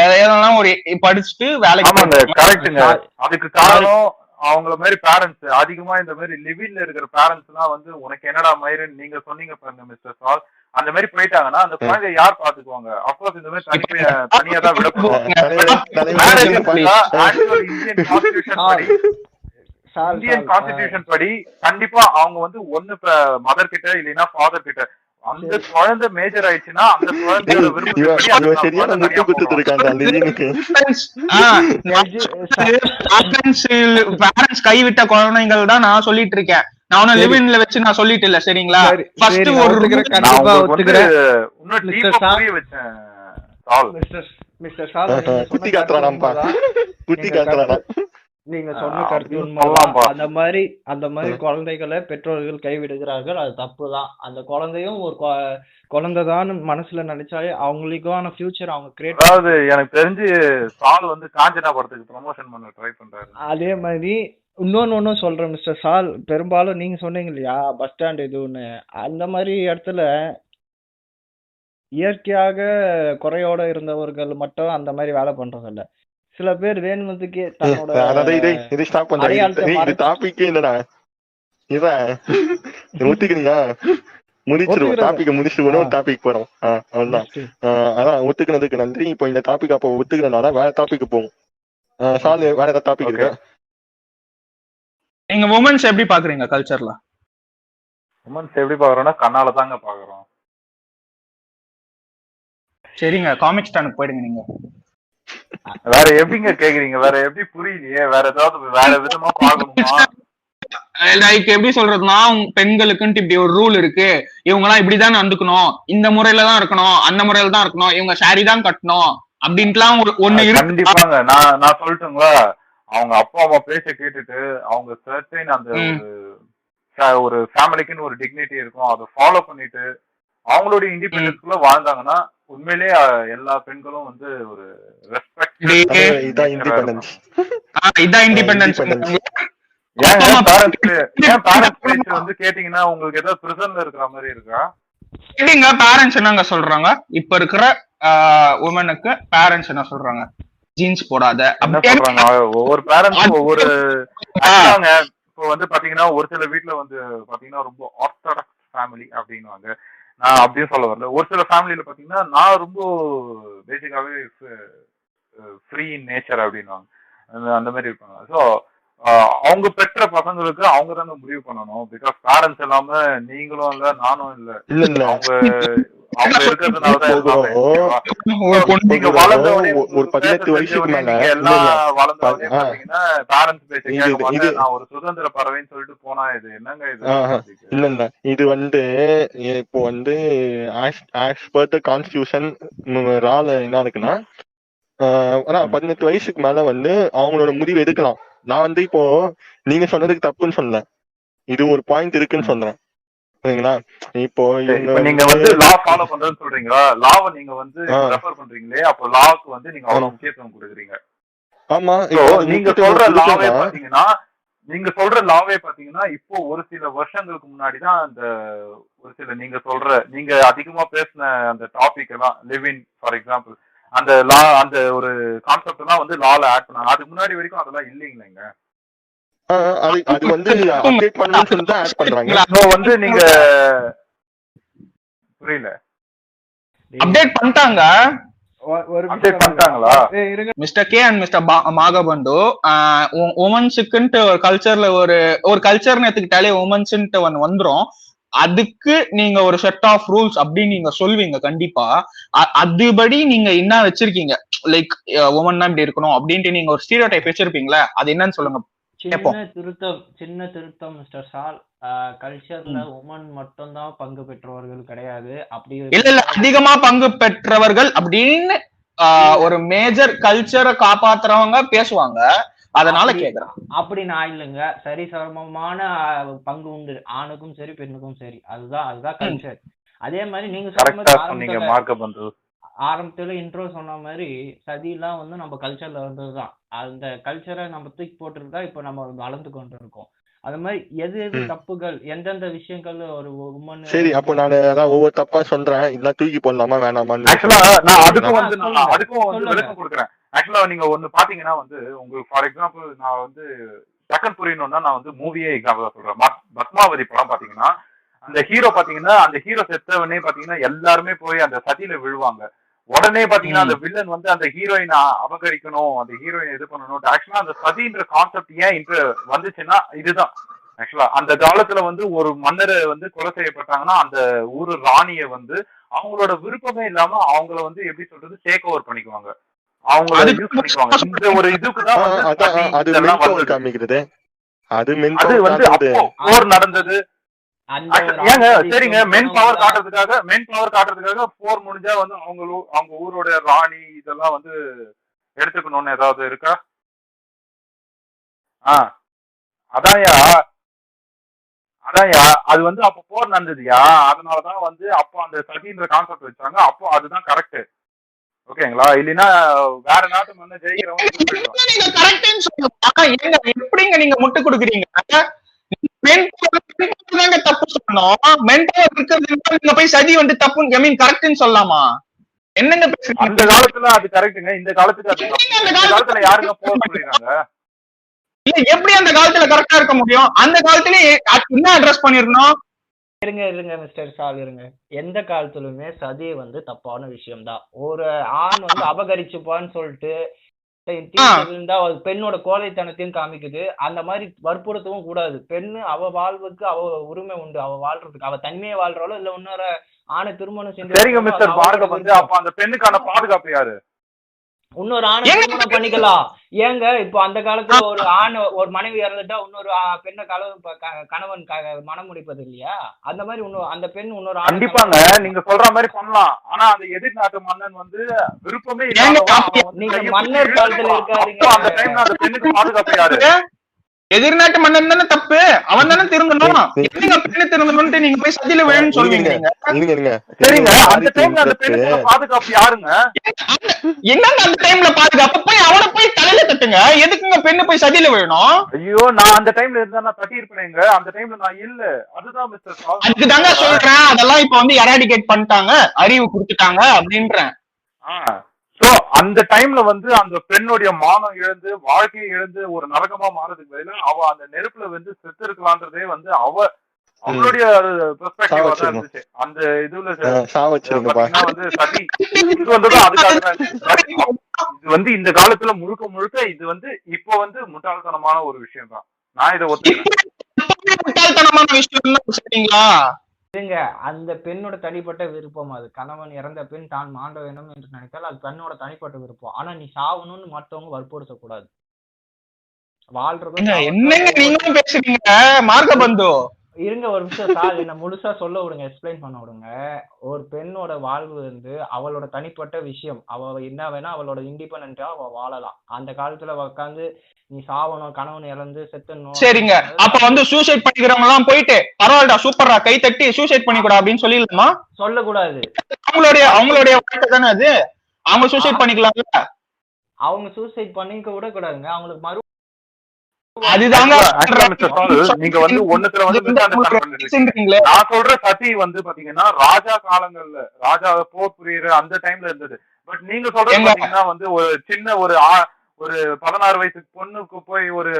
எதெல்லாம் ஒரு படிச்சுட்டு வேலைக்கு. கரெக்டுங்க. அதுக்கு காரணம் அவங்கள மாதிரி பேரண்ட்ஸ் அதிகமா இந்த மாதிரி லிவின்ல இருக்கிற பேரண்ட்ஸ் எல்லாம் வந்து உனக்கு என்னடா மயிருன்னு நீங்க சொன்னீங்க பாருங்க மிஸ்டர் சால், அந்த மாதிரி போயிட்டாங்கன்னா அந்த குழந்தைய யார் பாத்துக்குவாங்க? அப்கோர்ஸ் இந்த மாதிரி தனியா தான் விடப்படுவாங்க. இந்தியன் கான்ஸ்டிடியூஷன் படி கண்டிப்பா அவங்க வந்து ஒண்ணு மதர் கிட்ட இல்லைன்னா ஃபாதர் கிட்ட, அந்த குழந்தை மேஜர் ஆயிடுச்சுன்னா அந்த குழந்தையோட கைவிட்ட குழந்தைகள் தான் நான் சொல்லிட்டு இருக்கேன். நான் லிவின்ல வச்சு நான் சொல்லிட்டு இல்ல, சரிங்களா? ஃபர்ஸ்ட் ஒரு நீங்க சொன்ன கருத்து உண்மைதான். அந்த மாதிரி குழந்தைகளை பெற்றோர்கள் கைவிடுகிறார்கள், அது தப்புதான். அந்த குழந்தையும் ஒரு குழந்தைதான் மனசுல நினைச்சாலே அவங்களுக்கான ஃபியூச்சர் அவங்க கிரியேட். அதாவது எனக்கு தெரிஞ்சு சால் வந்து காஞ்சனா படத்துக்கு ப்ரமோஷன் பண்ண ட்ரை பண்றாரு. அதே மாதிரி இன்னொன்னு சொல்றேன் மிஸ்டர் சால், பெரும்பாலும் நீங்க சொன்னீங்க இல்லையா பஸ் ஸ்டாண்ட் இதுன்னு, அந்த மாதிரி இடத்துல இயற்கையாக குறையோட இருந்தவர்கள் மட்டும் அந்த மாதிரி வேலை பண்றது இல்ல. சில பேர் வேணுமத்துக்கே தன்னோட ஒத்துக்கிறதுக்கு நன்றி. இப்போ இந்த டாபிக் அப்போ ஒத்துக்கிறனால வேற டாபிக் போகும். வேற ஏதாவது டாபிக் இருக்கு? நீங்க வுமன்ஸ் எப்படி பாக்குறீங்க கல்ச்சர்ல? வுமன்ஸ் எப்படி பாக்குறோம்னா கண்ணால தாங்க பாக்குறோம். சரிங்க, காமிக் ஸ்டானுக்கு போயிடுங்க. நீங்க வேற எப்படிங்க கேக்குறீங்க? வேற எப்படி புரியலையே? வேற ஏதாவது வேற விதமா பாக்கணுமா? லைக் எப்படி சொல்றதுன்னா, பெண்களுக்குன்ட்டு இப்படி ஒரு ரூல் இருக்கு, இவங்க எல்லாம் இப்படிதான் நடந்துக்கணும், இந்த முறையில தான் இருக்கணும், அந்த முறையில தான் இருக்கணும், இவங்க சாரி தான் கட்டணும் அப்படின்ட்டுலாம் ஒண்ணு இருக்கு. கண்டிப்பாங்க. நான் சொல்லட்டுங்களா, அவங்க அப்பா அம்மா பேச்ச கேட்டுட்டு அவங்க சர்டைன் அந்த ஒரு ஃபேமிலிக்குன்னு ஒரு டிக்னிட்டி இருக்கும், அதை ஃபாலோ பண்ணிட்டு அவங்களுடைய இண்டிபெண்டன்ஸ்குள்ள வாழ்ந்தாங்கன்னா உண்மையிலே எல்லா பெண்களும் வந்து ஒரு ரெஸ்பெக்ட். இதான் இண்டிபெண்டன்ஸ். வந்து கேட்டீங்கன்னா உங்களுக்கு ஏதாவது பிரிசன்ல இருக்கிற மாதிரி இருக்கா? கேட்டீங்க பேரண்ட்ஸ் என்னங்க சொல்றாங்க? இப்ப இருக்கிற உமனுக்கு பேரண்ட்ஸ் என்ன சொல்றாங்க? ஜீன்ஸ் போடாத என்ன சொல்றாங்க? ஒவ்வொரு பேரண்ட்ஸும் ஒவ்வொரு இப்போ வந்து பாத்தீங்கன்னா ஒரு சில வீட்டுல வந்து பாத்தீங்கன்னா ரொம்ப ஆர்த்தடாக்ஸ் ஃபேமிலி அப்படின்னுவாங்க. நான் அப்படியே சொல்ல வரல. ஒரு சில ஃபேமிலியில பாத்தீங்கன்னா நான் ரொம்ப பேசிக்காவே ஃப்ரீ இன் நேச்சர் அப்படின்னுவாங்க, அந்த மாதிரி இருப்பாங்க. ஸோ அவங்க பெற்ற பசங்களுக்கு அவங்க தாங்க முடிவு பண்ணணும். பிகாஸ் பேரண்ட்ஸ் இல்லாம நீங்களும் இல்ல நானும் இல்ல, அவங்க இருக்கிறதுனாலதான் நீங்க வளர்ந்தவனே ஒரு 18 வயசுக்கு மேல எல்லாம் வளர்ந்தவனே பாத்தீங்கன்னா பேரண்ட்ஸ் பேச கேட்க மாட்டேன், நான் ஒரு சுதந்திர பறவைன்னு சொல்லிட்டு போனா இது என்னங்க இது? இல்ல இது வந்து இப்போ வந்து ஆஸ் பர் தி கான்ஸ்டிடியூஷன் ரால என்ன இருக்குன்னா 18 வயசுக்கு மேல வந்து அவங்களோட முடிவு எடுக்கலாம். நான் வந்து இப்போ நீங்க சொன்னதுக்கு தப்புன்னு சொல்லல, இது ஒரு பாயிண்ட் இருக்குன்னு சொல்றேன், சரிங்களா? இப்போ நீங்க வந்து லா ஃபாலோ பண்றதுன்னு சொல்றீங்களா? லாவை நீங்க வந்து ரெஃபர் பண்றீங்களே, அப்போ லாவுக்கு வந்து நீங்க அவ்வளவு முக்கியத்துவம் கொடுக்குறீங்க. ஆமா, நீங்க சொல்ற லாவே பாத்தீங்கன்னா இப்போ ஒரு சில வருஷங்களுக்கு முன்னாடிதான் அந்த ஒரு சில நீங்க அதிகமா பேசின அந்த டாபிக் எல்லாம் லிவின் ஃபார் எக்ஸாம்பிள், அந்த லா அந்த ஒரு கான்செப்ட் எல்லாம் வந்து லால ஆட் பண்ணாங்க. அதுக்கு முன்னாடி வரைக்கும் அதெல்லாம் இல்லைங்களேங்க. அது வந்து அப்டேட் பண்ணனும்னு சொல்லி தான் ஆட் பண்றாங்க. சோ வந்து நீங்க புரியல, அப்டேட் பண்ணிட்டாங்க. மிஸ்டர் கே அண்ட் மிஸ்டர் மாகபந்து உமன்ஸுக்குன்ட்டு ஒரு கல்ச்சர்ல ஒரு கல்ச்சர்னு எடுத்துக்கிட்டாலே உமன்ஸ்ன்ட்டு ஒன்னு வந்துரும். அதுக்கு நீங்க ஒரு செட் ஆஃப் ரூல்ஸ் அப்படின்னு நீங்க சொல்வீங்க கண்டிப்பா. அதுபடி நீங்க என்ன வச்சிருக்கீங்க, லைக் உமன்னா இப்படி இருக்கணும் அப்படின்ட்டு நீங்க ஒரு ஸ்டீரியோடைப் வச்சிருப்பீங்களா? அது என்னன்னு சொல்லுங்க. சின்ன திருத்தம் மிஸ்டர் சால், கல்ச்சர்ல உமன் மட்டும் தான் பங்கு பெற்றவர்கள் கிடையாது. அப்படி இல்ல அதிகமா பங்கு பெற்றவர்கள் அப்படின்னு ஒரு மேஜர் கல்ச்சரை காப்பாத்துறவங்க பேசுவாங்க, அதனால கேக்குறேன். அப்படி நான் இல்லைங்க, சரி சமமான பங்கு உண்டு, ஆணுக்கும் சரி பெண்ணுக்கும் சரி, அதுதான் கல்ச்சர். அதே மாதிரி நீங்க ஆரம்பத்துல இன்ட்ரோ சொன்ன மாதிரி சதியெல்லாம் வந்து நம்ம கல்ச்சர்ல இருந்ததுதான். அந்த கல்ச்சரை நம்ம தூக்கி போட்டுருந்தா இப்ப நம்ம வளர்ந்து கொண்டு இருக்கோம். அது மாதிரி எது தப்புகள், எந்தெந்த விஷயங்கள் ஒரு உமன். சரி, அப்போ நான் ஒவ்வொரு தப்பா சொல்றேன், இல்ல தூக்கி போடலாமா வேணாமா? ஆக்சுவலா நான் அதுக்கும் விளக்கம் கொடுக்குறேன். ஆக்சுவலா நீங்க ஒண்ணு பாத்தீங்கன்னா வந்து உங்களுக்கு ஃபார் எக்ஸாம்பிள் நான் வந்து டக்குன்னு புரியணும்னா நான் வந்து மூவியே எக்ஸாம்பிள் சொல்றேன். பத்மாவதி படம் பாத்தீங்கன்னா அந்த ஹீரோ பாத்தீங்கன்னா அந்த ஹீரோ செத்தவனே பாத்தீங்கன்னா எல்லாருமே போய் அந்த சதியில விழுவாங்க. உடனே பாத்தீங்கன்னா அந்த வில்லன் வந்து அந்த ஹீரோயினை அபகரிக்கணும், அந்த ஹீரோயின் இது பண்ணணும். ஆக்சுவலா அந்த சதின்ற கான்செப்ட் ஏன் வந்துச்சுன்னா இதுதான். ஆக்சுவலா அந்த காலத்துல வந்து ஒரு மன்னரை வந்து கொலை செய்யப்பட்டாங்கன்னா அந்த ஊரு ராணிய வந்து அவங்களோட விருப்பமே இல்லாம அவங்கள வந்து எப்படி சொல்றது டேக் ஓவர் பண்ணிக்குவாங்க, அவங்கள யூஸ் பண்ணிக்குவாங்க. இந்த ஒரு இதுக்குதான் காமிக்கிறது. அது வந்து அப்போ போர் நடந்தது. ஏங்க சரிங்க, மென் பவர் காட்டுறதுக்காக போர் முடிஞ்சா வந்து அவங்க ஊரோட ராணி இதெல்லாம் வந்து எடுத்துக்கணும்னு ஏதாவது இருக்கா? அதான்யா அது வந்து அப்ப போர் நடந்ததுயா. அதனாலதான் வந்து அப்போ அந்த சதின்ற கான்செப்ட் வச்சாங்க. அப்போ அதுதான் கரெக்ட். ஓகேங்களா? இல்லைன்னா வேற நாட்டு மன்ன ஜெயிக்கிறவங்க எப்படிங்க நீங்க முட்டு கொடுக்குறீங்க? தப்பு சொல்லணும், போய் சதி வந்து தப்பு கரெக்ட்னு சொல்லலாமா? என்னங்க அந்த காலத்துல அது கரெக்டுங்க, இந்த காலத்துக்கு அது இந்த காலத்துல யாருங்க போர் சொல்லிடுறாங்க? எப்படி அந்த காலத்துல கரெக்டா இருக்க முடியும்? அந்த காலத்துல என்ன அட்ரஸ் பண்ணிருக்கணும்? இருங்க மிஸ்டர் சால் இருங்க. எந்த காலத்துலயுமே சதி வந்து தப்பான விஷயம்தான். ஒரு ஆண் வந்து அபகரிச்சுப்பான்னு சொல்லிட்டு இருந்தா பெண்ணோட கோழைத்தனத்தையும் காமிக்குது. அந்த மாதிரி வற்புறுத்தவும் கூடாது. பெண்ணு அவ வாழ்வுக்கு அவ உரிமை உண்டு, அவ வாழ்றதுக்கு. அவ தனிமையை வாழ்றாளோ இல்ல இன்னொரு ஆணை திருமணம் செஞ்சு. சரிங்க மிஸ்டர் பாரகம் வந்து அப்ப அந்த பெண்ணுக்கான பாதுகாப்பு யாரு? இன்னொரு ஆணை திருமணம் பண்ணிக்கலாம். ஏங்க இப்போ அந்த காலத்துல ஒரு ஆண் ஒரு மனைவி இறந்துட்டா இன்னொரு பெண்ணை கணவன் மனம் முடிப்பது இல்லையா? அந்த மாதிரி அந்த பெண் இன்னொரு ஆண் கண்டிப்பாங்க நீங்க சொல்ற மாதிரி பண்ணலாம். ஆனா அந்த எதிர்நாட்டு மன்னன் வந்து விருப்பமே நீங்க மன்னர் காலத்துல இருக்காதீங்க. அந்த டைம்ல அந்த பெண்ணுக்கு பாதுகாப்பு யாரு? எதிர்நாட்டு மன்னன் தானே தப்பு, அவன் தானே திருந்தணும். பெண்ணு திருந்தணும்னு நீங்க போய் சதியில விழுன்னு சொல்வீங்க. சரிங்க, அந்த டைம்ல அந்த பெண்ணுக்கு பாதுகாப்பு யாருங்க? என்னங்க அந்த டைம்ல பாதுகாப்பு? போய் அவனை போய் தலையில தட்டுங்க. எதுக்குங்க பெண்ணு போய் சதியில விழணும்? ஐயோ, நான் அந்த டைம்ல இருந்தா நான் தட்டி இருப்பேங்க. அந்த டைம்ல நான் இல்ல. அதுதான் மிஸ்டர். அதுக்குதாங்க சொல்றேன், அதெல்லாம் இப்ப வந்து எராடிகேட் பண்ணிட்டாங்க, அறிவு கொடுத்துட்டாங்க அப்படின்றேன். சோ அந்த டைம்ல வந்து அந்த பெண்ணுடைய மானம் இழந்து வாழ்க்கையை இழந்து ஒரு நரகமா மாறதுக்கு பதிலா அவ அந்த நெருப்புல வந்து செத்து இருக்கலான்றதே வந்து அவளுடைய பெர்ஸ்பெக்டிவா தான் இருந்துச்சு. அந்த இதுல வந்து சதி இது வந்ததும் அதுக்காக இது வந்து இந்த காலத்துல முழுக்க முழுக்க இது வந்து இப்ப வந்து முட்டாள்தனமான ஒரு விஷயம் தான். நான் இதை முட்டாள்தனமான விஷயம் சரிங்களா? அந்த பெண்ணோட தனிப்பட்ட விருப்பம். அது கணவன் இறந்த பெண் தான் மாண்ட வேணும் என்று நினைத்தால் அது பெண்ணோட தனிப்பட்ட விருப்பம். ஆனா நீ சாவணும்னு மற்றவங்க வற்புறுத்த கூடாது. வாழ்றது என்னங்க நீங்களும் பேசுறீங்க மார்கபந்து? இருங்க ஒரு நிமிஷம் சார், என்ன முழுசா சொல்ல விடுங்க, எக்ஸ்பிளைன் பண்ண விடுங்க. ஒரு பெண்ணோட வாழ்வு வந்து அவளோட தனிப்பட்ட விஷயம். அவ என்ன வேணா அவளோட இண்டிபெண்டா அவ வாழலாம். அந்த காலத்துல உட்காந்து நீ சாவணும், கணவன் இறந்து செத்தணும். சரிங்க, அப்ப வந்து சூசைட் பண்ணிக்கிறவங்க எல்லாம் போயிட்டு பரவாயில்டா சூப்பரா கை தட்டி சூசைட் பண்ணிக்கூடா அப்படின்னு சொல்லிடலாமா? சொல்லக்கூடாது. அவங்களுடைய வாழ்க்கை தானே அது, அவங்க சூசைட் பண்ணிக்கலாம்ல. அவங்க சூசைட் பண்ணிக்க விட கூடாதுங்க. அவங்களுக்கு அதுதாங்க நீங்க வந்து ஒண்ணுத்துல வந்து நான் சொல்ற சதி வந்து பாத்தீங்கன்னா ராஜா காலங்கள்ல ராஜா போர் புரியுற அந்த டைம்ல இருந்தது. பட் நீங்க சொல்றது பாத்தீங்கன்னா வந்து ஒரு சின்ன ஒரு 16 வயசு பொண்ணுக்கு போய் ஒரு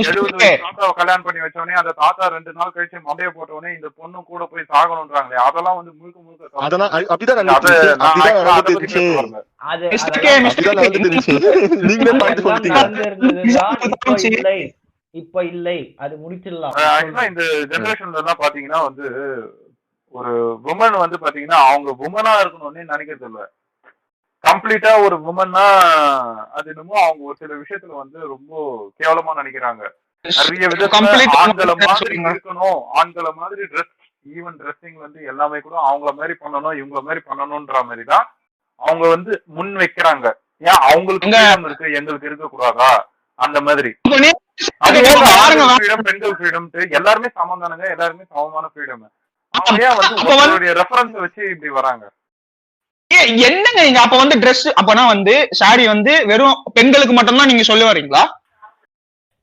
70 வயசு தாத்தாவை கல்யாணம் பண்ணி வச்சோடனே அந்த தாத்தா 2 நாள் கழிச்சு மண்டைய போட்டோடனே இந்த பொண்ணு கூட போய் சாகணும்ன்றாங்களே, அதெல்லாம் வந்து முழுக்க இப்ப இல்லை, அது முடிச்சிடலாம். இந்த ஜெனரேஷன்ல எல்லாம் பாத்தீங்கன்னா வந்து ஒரு உமன் வந்து பாத்தீங்கன்னா அவங்க உமனா இருக்கணும்னு நினைக்கிறது இல்ல. கம்ப்ளீட்டா ஒரு உமன்னா அது என்னமோ அவங்க ஒரு சில விஷயத்துல வந்து ரொம்ப கேவலமா நினைக்கிறாங்க. நிறைய விதத்துல ஆண்களை மாதிரி இருக்கணும், ஆண்களை மாதிரி ட்ரெஸ், ஈவன் ட்ரெஸ்ஸிங் வந்து எல்லாமே கூட அவங்கள மாதிரி பண்ணணும், இவங்கள மாதிரி பண்ணணும்ன்ற மாதிரி தான் அவங்க வந்து முன் வைக்கிறாங்க. ஏன் அவங்களுக்கு இருக்கு எங்களுக்கு இருக்க கூடாதா அந்த மாதிரி. பெண்கள் ஃப்ரீடம் எல்லாருமே சமம் தானுங்க, எல்லாருமே சமமான ஃப்ரீடம். அவங்க ஏன் வந்து ரெஃபரன்ஸ் வச்சு இப்படி வராங்க? என்னங்க நீங்க அப்ப வந்து ட்ரெஸ் அப்பனா வந்து சாரி வந்து வெறும் பெண்களுக்கு மட்டும்தான் நீங்க சொல்ல வரீங்களா?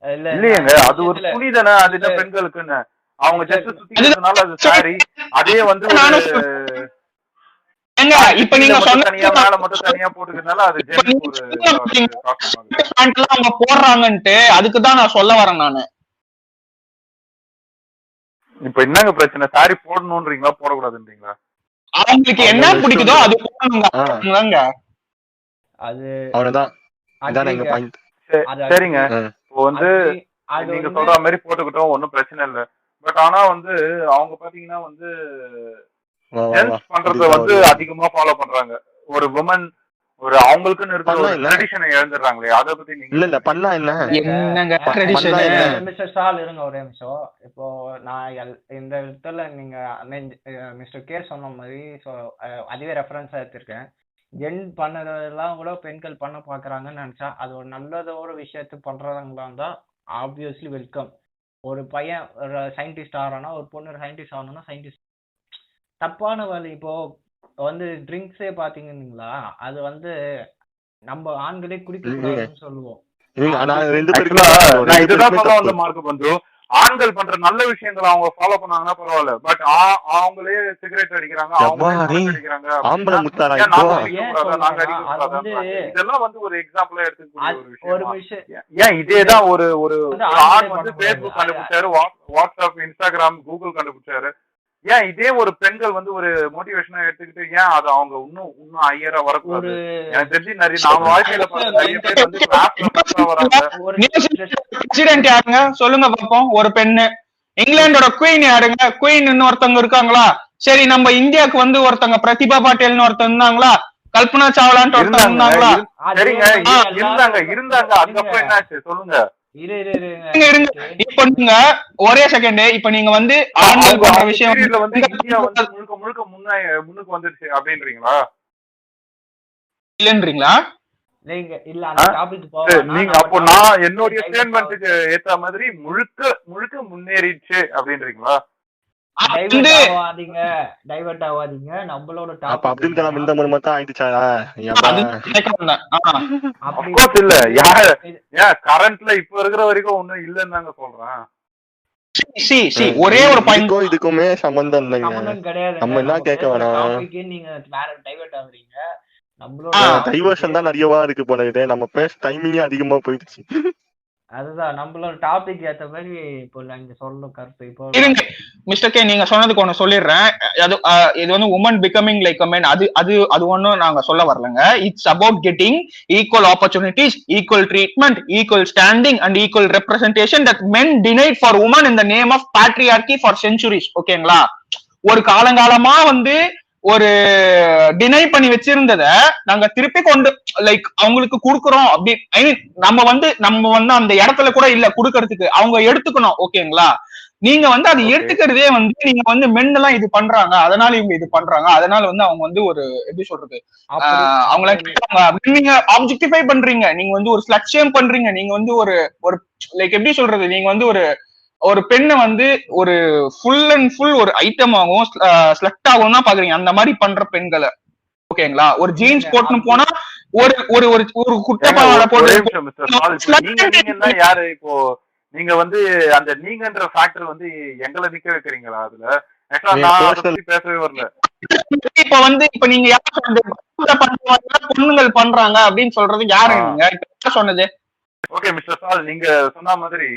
இல்லையங்க, அது ஒரு துணி தானே, அது என்ன பெண்களுக்குன்னு. அவங்க ஜஸ்ட் சுத்திக்கிறதுனால அது சாரி. அதே வந்து ஏங்க இப்ப நீங்க சொன்ன தனியா மேல மட்டும் தனியா போட்டுக்கிறதுனால அது ஜென்ஸ் ஒரு அவங்க போடுறாங்கன்ட்டு அதுக்குதான் நான் சொல்ல வரேன் நானு. இப்ப என்னங்க பிரச்சனை? சாரி போடணும்ன்றீங்களா போடக்கூடாதுன்றீங்களா? அவங்களுக்கு என்ன பிடிக்குதோ அது போடணுங்க. அது அவ்வளவுதான். அதான் எங்க பாயிண்ட். சரிங்க, இப்போ வந்து நீங்க சொல்ற மாதிரி போட்டுக்கிட்டோம், ஒன்னும் பிரச்சனை இல்ல. பட் ஆனா வந்து அவங்க பாத்தீங்கன்னா வந்து ஜென்ஸ் பண்றத வந்து அதிகமா ஃபாலோ பண்றாங்க. ஒரு வுமன் ஒரு அவங்களுக்குன்னு இருக்கிற ஒரு ட்ரெடிஷனை இழந்துடுறாங்களே, அத பத்தி நீங்க இல்ல பண்ணா என்னங்க ட்ரெடிஷன்? மிஸ்டர் சால் இருங்க ஒரே நிமிஷம். இப்போ நான் இந்த இடத்துல நீங்க மிஸ்டர் கே சொன்ன மாதிரி அதுவே ரெஃபரன்ஸா எடுத்திருக்கேன். ஜென் பண்ணதெல்லாம் கூட பெண்கள் பண்ண பாக்குறாங்கன்னு நினைச்சா அது ஒரு நல்லதோட விஷயத்த பண்றவங்களா இருந்தா ஆப்வியஸ்லி வெல்கம். ஒரு பையன் ஒரு சயின்டிஸ்ட் ஆகிறானா, ஒரு பொண்ணு சயின்டிஸ்ட் ஆகணும்னா சயின்டிஸ்ட் தப்பான வழி. இப்போ வந்து ட்ரிங்க்ஸே பாத்தீங்கன்னா அது வந்து நம்ம ஆண்களே குடிக்க கூடாதுன்னு சொல்லுவோம். ஆண்கள் பண்ற நல்ல விஷயங்களை அவங்க ஃபாலோ பண்ணாங்கன்னா பரவாயில்ல. பட் அவங்களே சிகரெட் அடிக்கிறாங்க, இதெல்லாம் வந்து ஒரு எக்ஸாம்பிளா எடுத்துக்க ஒரு விஷயம். ஏன் இதேதான் ஒரு ஆண் வந்து பேஸ்புக் கண்டுபிடிச்சாரு, வாட்ஸ்அப், இன்ஸ்டாகிராம், கூகுள் கண்டுபிடிச்சாரு. ஏன் இதே ஒரு பெண்கள் வந்து ஒரு மோட்டிவேஷனா எடுத்துக்கிட்டு ஏன் அது அவங்க இன்னும் ஹையரா வரக்கூடாது? எனக்கு தெரிஞ்சு நிறைய நம்ம வாழ்க்கையில நிறைய பேர் வந்து கிளாஸ்ல வராங்க. பிரசிடென்ட் யாருங்க சொல்லுங்க பாப்போம்? ஒரு பெண்ணு. இங்கிலாண்டோட குயின் யாருங்க? குயின் இன்னொருத்தவங்க இருக்காங்களா? சரி, நம்ம இந்தியாவுக்கு வந்து ஒருத்தவங்க பிரதிபா பாட்டேல்னு ஒருத்தவங்க இருந்தாங்களா? கல்பனா சாவ்லான்ட்டு ஒருத்தவங்க இருந்தாங்களா? சரிங்க, இருந்தாங்க. அதுக்கப்புறம் என்னாச்சு சொல்லுங்க. இப்ப நீங்க ஒரே செகண்ட், இப்ப நீங்க வந்து ஆண்கள் பண்ற விஷயம் வந்து இந்தியா வந்து முழுக்க முன்னுக்கு வந்துருச்சு அப்படின்றீங்களா? இல்லன்றீங்களா? நீங்க அப்போ நான் என்னுடைய ஸ்டேட்மெண்ட்டுக்கு ஏத்த மாதிரி முழுக்க முன்னேறிடுச்சு அப்படின்றீங்களா? டைவர்ட் ஆகாதீங்க. நம்மளோட இல்ல கரண்ட்ல இப்ப இருக்கிற வரைக்கும் ஒண்ணும் இல்லன்னு தாங்க சொல்றேன். ஒரே ஒரு பாயிண்ட் இதுக்குமே சம்பந்தம் கிடையாது. நம்ம என்ன கேட்க வேணாம். நீங்க வேற டைவர்ட் ஆகுறீங்க. டைவர்ஷன் தான் நிறையவா இருக்கு போல. நம்ம பேச டைமிங்கே அதிகமா போயிடுச்சு. அதுதான் நம்மளோட டாபிக் ஏத்த மாதிரி இப்போ நீங்க சொல்ல கருத்து. இப்போ இருங்க மிஸ்டர் கே, நீங்க சொன்னதுக்கு ஒண்ணு சொல்லிடுறேன். இது வந்து woman becoming like a man, அது ஒண்ணும் நாங்க சொல்ல வரலங்க. It's about getting equal opportunities, equal treatment, equal standing and equal representation that men denied for women in the name of patriarchy for centuries. ஓகேங்களா? ஒரு காலங்காலமா வந்து ஒரு டினை பண்ணி வச்சிருந்தத நாங்க திருப்பி கொண்டு லைக் அவங்களுக்கு குடுக்குறோம். அப்படி ஐ மீன் நம்ம வந்து அந்த இடத்துல கூட இல்ல குடுக்கறதுக்கு, அவங்க எடுத்துக்கணும். ஓகேங்களா? நீங்க வந்து அது எடுத்துக்கிறதே வந்து நீங்க வந்து மென் எல்லாம் இது பண்றாங்க, அதனால இவங்க இது பண்றாங்க, அதனால வந்து அவங்க வந்து ஒரு எப்படி சொல்றது, அவங்கள நீங்க ஆப்ஜெக்டிஃபை பண்றீங்க, நீங்க வந்து ஒரு ஸ்லட் ஷேம் பண்றீங்க, நீங்க வந்து ஒரு லைக் எப்படி சொல்றது, நீங்க வந்து ஒரு பெண்ணை வந்து ஒரு ஃபுல் அண்ட் ஃபுல் ஒரு ஐட்டம் ஆகும், ஸ்லட் ஆகும் தான் பாக்குறீங்க. அந்த மாதிரி பண்ற பெண்களை ஓகேங்களா? ஒரு ஜீன்ஸ் போட்டுன்னு போனா ஒரு ஒரு ஒரு குட்டப்பாவாடை போட்டு யாரு இப்போ நீங்க வந்து அந்த நீங்கன்ற ஃபேக்டர் வந்து எங்களை நிக்க வைக்கிறீங்களா? அதுல பேசவே வரல. இப்ப வந்து இப்ப நீங்க பொண்ணுங்கள் பண்றாங்க அப்படின்னு சொல்றது யாருங்க சொன்னது? ஓகே மிஸ்டர் சால், நீங்க சொன்ன மாதிரி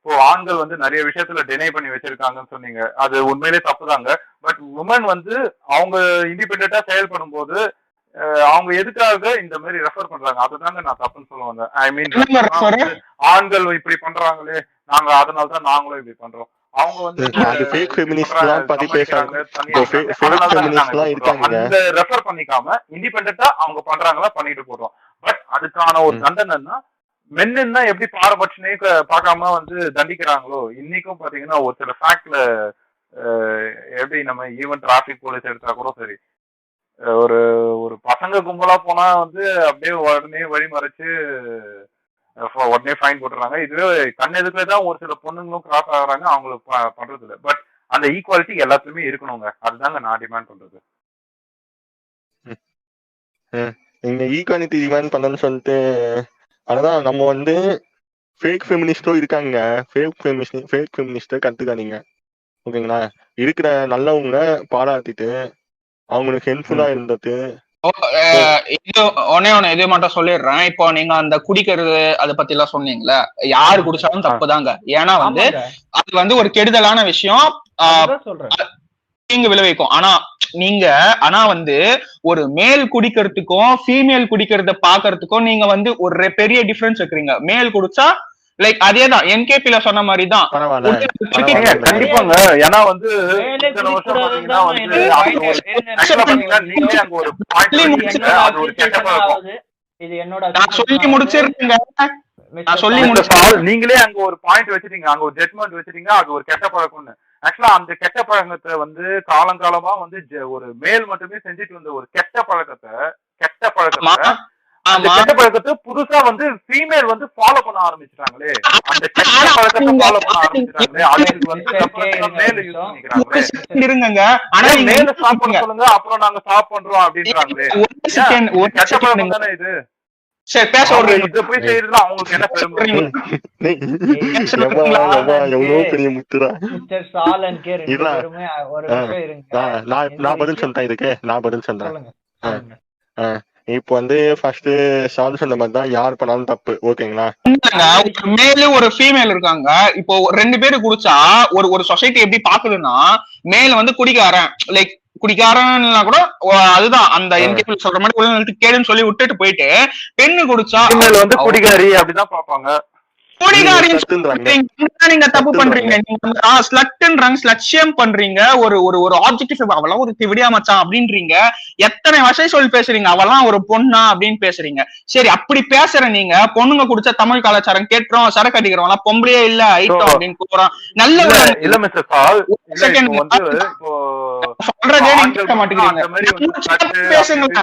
இப்போ ஆண்கள் வந்து நிறைய விஷயத்துல டினை பண்ணி வச்சிருக்காங்கன்னு சொன்னீங்க. அது உண்மையிலே தப்புதாங்க. பட் உமன் வந்து அவங்க இண்டிபெண்டா செயல்படும் போது அவங்க எதுக்காக இந்த மாதிரி ரெஃபர் பண்றாங்க, அதுதாங்க நான் தப்புன்னு சொல்லுவாங்க. ஐ மீன் ஆண்கள் இப்படி பண்றாங்களே, நாங்க அதனாலதான் நாங்களும் இப்படி பண்றோம். அவங்க வந்து அந்த ரெஃபர் பண்ணிக்காம இண்டிபெண்டா அவங்க பண்றாங்களா பண்ணிட்டு போடுறோம். பட் அதுக்கான ஒரு தண்டனைன்னா மென்னா எப்படி பாரபட்சனே பார்க்காம வந்து தண்டிக்கிறாங்களோ, இன்னைக்கும் பாத்தீங்கன்னா ஒரு சில ஃபேக்ட்ல எப்படி நம்ம ஈவன் டிராபிக் போலீஸ் எடுத்தா கூட சரி, ஒரு பசங்க கும்பலா போனா வந்து அப்படியே உடனே வழிமறைச்சு உடனே ஃபைன் போட்டுறாங்க. இதுவே கண்ணெதுக்குதான் ஒரு சில பொண்ணுங்களும் கிராஸ் ஆகுறாங்க, அவங்களுக்கு பண்றது இல்லை. பட் அந்த ஈக்குவாலிட்டி எல்லாத்துலயுமே இருக்கணுங்க, அதுதாங்க நான் டிமாண்ட் பண்றது. நீங்க ஈக்குவாலிட்டி டிமாண்ட் பண்ணணும்னு சொல்லிட்டு அதான் நம்ம வந்து ஃபேக் ஃபெமினிஸ்டும் இருக்காங்க. ஃபேக் ஃபெமினிஸ்ட கத்துக்காதீங்க. ஓகேங்களா? இருக்கிற நல்லவங்க பாராட்டிட்டு அவங்களுக்கு ஹெல்ப்ஃபுல்லா இருந்தது. இது ஒண்ணு இது மட்டும் சொல்லிடுறேன். இப்போ நீங்க அந்த குடிக்கிறது அதை பத்தி எல்லாம் சொன்னீங்கல்ல, யாரு குடிச்சாலும் தப்புதாங்க. ஏன்னா வந்து அது வந்து ஒரு கெடுதலான விஷயம், தீங்கு விளைவிக்கும். ஆனா வந்து ஒரு மேல் குடிக்கிறதுக்கும் ஃபீமேல் குடிக்கிறத பாக்குறதுக்கும் நீங்க வந்து ஒரு பெரிய டிஃபரன்ஸ் வைக்கிறீங்க. மேல் குடிச்சா லைக் அதேதான் என்கேபில சொன்ன மாதிரிதான் கண்டிப்பாங்க. ஏன்னா வந்து இத்தனை வருஷம் பாத்தீங்கன்னா நான் சொல்லி முடிச்சிருக்கேங்க. நீங்களே அங்க ஒரு பாயிண்ட் வச்சிட்டீங்க, அங்க ஒரு ஜட்மெண்ட் வச்சிட்டீங்க, அது ஒரு கெட்ட பழக்கம்னு. ஆக்சுவலா அந்த கெட்ட பழக்கத்தை வந்து காலங்காலமா வந்து ஒரு மேல் மட்டுமே செஞ்சுட்டு வந்த ஒரு கெட்ட பழக்கத்தை புதுசா வந்து ஃபீமேல் வந்து ஃபாலோ பண்ண ஆரம்பிச்சிட்டாங்களே. அந்த கெட்ட பழக்கத்தை ஃபாலோ பண்ண ஆரம்பிச்சிட்டாங்களே, அதுக்கு வந்து மேல யூஸ் பண்ணிக்கிறாங்களே. ஆனா மேல ஸ்டாப் பண்ண சொல்லுங்க, அப்புறம் நாங்க ஸ்டாப் பண்றோம் அப்படின்றாங்களே. கெட்ட பழக்கம் தானே இது. சரி பேச இத போய் செய்யறதுல அவங்களுக்கு என்ன பெருமை? நான் பதில் சொல்றேன் இதுக்கு, நான் பதில் சொல்றேன். இப்ப வந்து ஃபர்ஸ்ட் சால்வ் சொன்ன மாதிரி தான் யார் பண்ணாலும் தப்பு, ஓகேங்களா? ஒரு மேலு ஒரு ஃபீமேல் இருக்காங்க. இப்போ 2 பேரு குடிச்சா ஒரு சொசைட்டி எப்படி பாக்குதுன்னா, மேல வந்து குடிக்காரன் லைக் குடிக்காரன்னா கூட அதுதான் அந்த என்கேபிள் சொல்ற மாதிரி உடல்நலத்துக்கு கேடுன்னு சொல்லி விட்டுட்டு போயிட்டு, பெண்ணு குடிச்சா வந்து குடிகாரி அப்படிதான் பாப்பாங்க. நீங்க தப்பு பண்றீங்க, ஸ்லட்ஷியம் பண்றீங்க. ஒரு ஆப்ஜெக்டிவ் அவெல்லாம் ஒரு திவிடியா மச்சான் அப்படின்றீங்க. எத்தனை வசை சொல்லி பேசுறீங்க, அவெல்லாம் ஒரு பொண்ணா அப்படின்னு பேசுறீங்க. சரி அப்படி பேசுற நீங்க பொண்ணுங்க குடிச்சா தமிழ் கலாச்சாரம் கேட்டுறோம், சரக்கு அடிக்கிறவங்க பொம்பளையே இல்ல ஐட்டம் அப்படின்னு கூப்பிடுறோம். நல்ல இல்ல மிஸ்டர் சால் சொல்றதே நீங்க கேட்க மாட்டேங்கிறீங்க.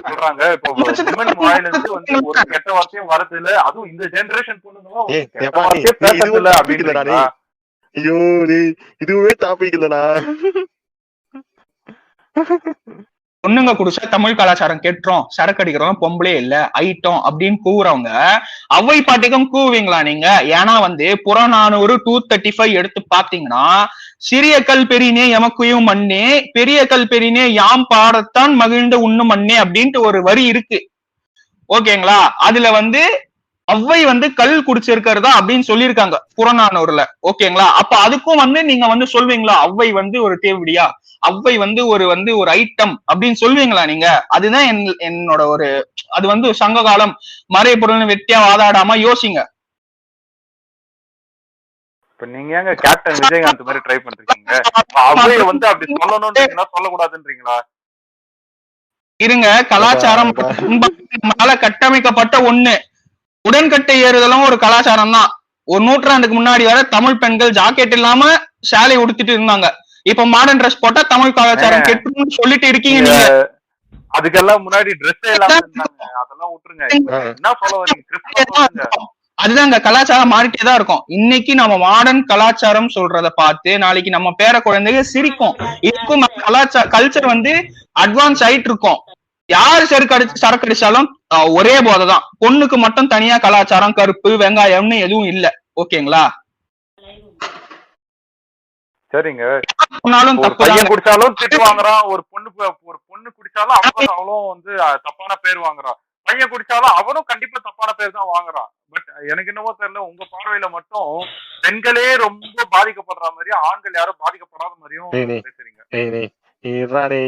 சொல்றாங்க இப்போ ஒரு கெட்ட வார்த்தையும் வரதில்ல, அதுவும் இந்த ஜெனரேஷன் பொண்ணுங்க ஐயோ இதுவே டாபிக் இல்லடா. பொண்ணுங்க குடிச்சா தமிழ் கலாச்சாரம் கேட்டுறோம், சரக்கு அடிக்கிறோம், பொம்பளே இல்ல ஐட்டம் அப்படின்னு கூவுறவங்க அவ்வை பாட்டிக்கும் கூவுவீங்களா நீங்க? ஏன்னா வந்து புறநானூறு 235 எடுத்து பாத்தீங்கன்னா, சிறிய கல் பெரினே எமக்குயும் மண்ணே, பெரிய கல் பெரினே யாம் பாடத்தான் மகிழ்ந்த உண்ணும் மண்ணே அப்படின்ட்டு ஒரு வரி இருக்கு, ஓகேங்களா? அதுல வந்து அவ்வை வந்து கல் குடிச்சிருக்கிறதா அப்படின்னு சொல்லியிருக்காங்க புறநானூறுல, ஓகேங்களா? அப்ப அதுக்கும் வந்து நீங்க வந்து சொல்வீங்களா அவ்வை வந்து ஒரு தேவடியா, அவ்வை வந்து ஒரு ஐட்டம் அப்படின்னு சொல்வீங்களா நீங்க? அதுதான் என்னோட ஒரு அது வந்து சங்க காலம் மறை பொருள் வெட்டியா வாதாடாம யோசிங்க. இப்ப நீங்க ஏங்க கேப்டன் விஜயகாந்த் மாதிரி ட்ரை பண்றீங்க? அவ்வையை வந்து அப்படி சொல்லணும்ன்றீங்களா சொல்லக்கூடாதுன்றீங்களா? இருங்க, கலாச்சாரம் மேல கட்டமைக்கப்பட்ட ஒண்ணு. உடன்கட்டை ஏறுதலும் ஒரு கலாச்சாரம் தான். ஒரு நூற்றாண்டுக்கு முன்னாடி வரை தமிழ் பெண்கள் ஜாக்கெட் இல்லாம சேலை உடுத்திட்டு இருந்தாங்க. இப்ப மாடர்ன் ட்ரெஸ் போட்டா தமிழ் கலாச்சாரம் கெட்டுன்னு சொல்லிட்டு இருக்கீங்க நீங்க. அதுக்கெல்லாம் முன்னாடி ட்ரெஸ் எல்லாம் இருந்தாங்க, அதெல்லாம் விட்டுருங்க. என்ன சொல்ல வரீங்க? அதுதாங்க, கலாச்சாரம் மாறிட்டே தான் இருக்கும். இன்னைக்கு நம்ம மாடர்ன் கலாச்சாரம் சொல்றத பார்த்து நாளைக்கு நம்ம பேர குழந்தைங்க சிரிக்கும். இதுக்கும் கல்ச்சர் வந்து அட்வான்ஸ் ஆயிட்டு இருக்கும். யாரு சரக்கு அடிச்சாலும் ஒரே போதைதான். பொண்ணுக்கு மட்டும் தனியா கலாச்சாரம் கருப்பு வெங்காயம்னு எதுவும் இல்ல, ஓகேங்களா? சரிங்க, பையன் குடிச்சாலும் திட்டு வாங்குறான், ஒரு பொண்ணு குடிச்சாலும் அவளும் வந்து தப்பான பேர் வாங்குறான், பையன் குடிச்சாலும் அவனும் கண்டிப்பா தப்பான பேர் தான் வாங்குறான். பட் எனக்கு என்னவோ தெரியல, உங்க பார்வையில மட்டும் பெண்களே ரொம்ப பாதிக்கப்படுற மாதிரியும் ஆண்கள் யாரும் பாதிக்கப்படாத மாதிரியும் பேசுறீங்க.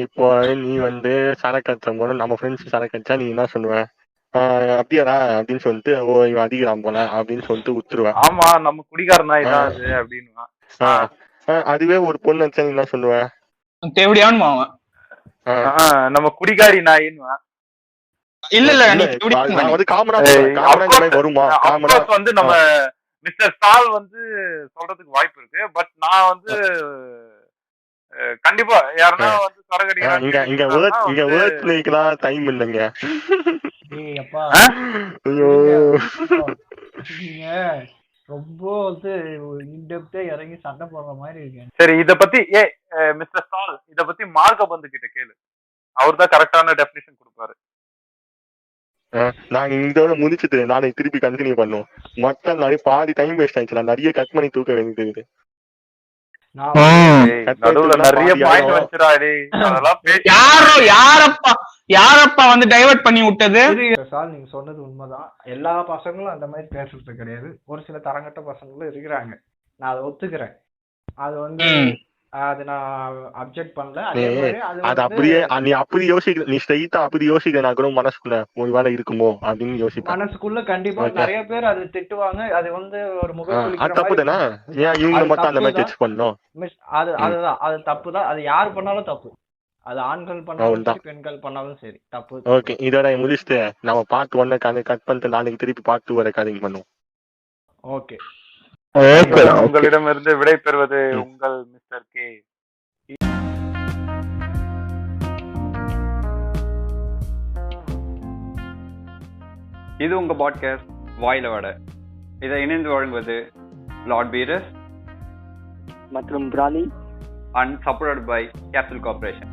இப்போ நீ வந்து சரக்கு அடிச்ச போது நம்ம ஃப்ரெண்ட்ஸ் சரக்கு அடிச்சா நீ என்ன சொல்லுவேன்? அப்படியாடா அப்படின்னு சொல்லிட்டு, ஓ இவன் அதிகம் போல அப்படின்னு சொல்லிட்டு விட்டுருவேன். ஆமா நம்ம குடிகாரனா இதாது அப்படின்னு. அதுவே ஒரு பொண்ணு வச்சா நீ என்ன சொல்லுவேன்? தேவடியான்னு நம்ம குடிகாரி நாயின்னு. இல்ல இல்ல நான் வந்து காமனா வருமா? வந்து நம்ம மிஸ்டர் ஸ்டால் வந்து சொல்றதுக்கு வாய்ப்பு இருக்கு. பட் நான் வந்து கண்டிப்பா யாருன்னா வந்து சரகடியா இங்க உழைக்கலாம் டைம் இல்லைங்க. ரொம்ப வந்து இன்டெப்தா இறங்கி சண்டை போடுற மாதிரி இருக்கு. சரி இத பத்தி மிஸ்டர் ஸ்டால் இத பத்தி மார்க்க பந்து கிட்ட கேளு, அவர் தான் கரெக்டான டெஃபினிஷன் கொடுப்பாரு. நாங்க இதோட முடிச்சுட்டு நாளைக்கு திருப்பி கண்டினியூ பண்ணுவோம். மக்கள் நிறைய பாதி டைம் வேஸ்ட் ஆயிடுச்சு, நிறைய கட் பண்ணி தூக்க வேண்டியது. நான் நடுவுல நிறைய பாயிண்ட் வச்சுடா டேய். அதெல்லாம் பேசி யாரப்பா வந்து டைவர்ட் பண்ணி விட்டது? சார் நீங்க சொன்னது உண்மைதான். எல்லா பசங்களும் அந்த மாதிரி பேசுறது கிடையாது. ஒரு சில தரங்கட்ட பசங்களும் இருக்கிறாங்க. நான் அதை ஒத்துக்கிறேன். அது வந்து அது நான் அப்செக்ட் பண்ணல. அதே மாதிரி அது அப்படியே நீ அப்படி யோசிக்க, நீ ஸ்ட்ரைட்டா அப்படி யோசிக்கிறா கூட மனசுக்குள்ள ஒரு வேலை இருக்குமோ அப்படின்னு யோசிப்பேன். மனசுக்குள்ள கண்டிப்பா நிறைய பேர் அது திட்டுவாங்க. அது வந்து ஒரு அது தப்பு தானே? ஏன் இவங்க மட்டும் அந்த மாதிரி ஜட்ஜ் பண்ணோம்? அதுதான் அது தப்பு தான். அது யார் பண்ணாலும் தப்பு. அது ஆண்கள் பண்ணாலும் சரி, பெண்கள் பண்ணாலும் சரி தப்பு. ஓகே, இதோட முடிச்சுட்டு நம்ம பார்ட் 1 கட் பண்ணிட்டு நாளைக்கு திருப்பி பார்ட் 2 ரெக்கார்டிங் பண்ணுவோம். ஓகே, உங்களிடமிருந்து விடை பெறுவது உங்கள் மிஸ்டர் கே. இது உங்க பாட்காஸ்ட் வாயில வடை. இதை இணைந்து வழங்குவது லார்ட் பீரஸ் மற்றும் பிராலி and supported by Capital Corporation.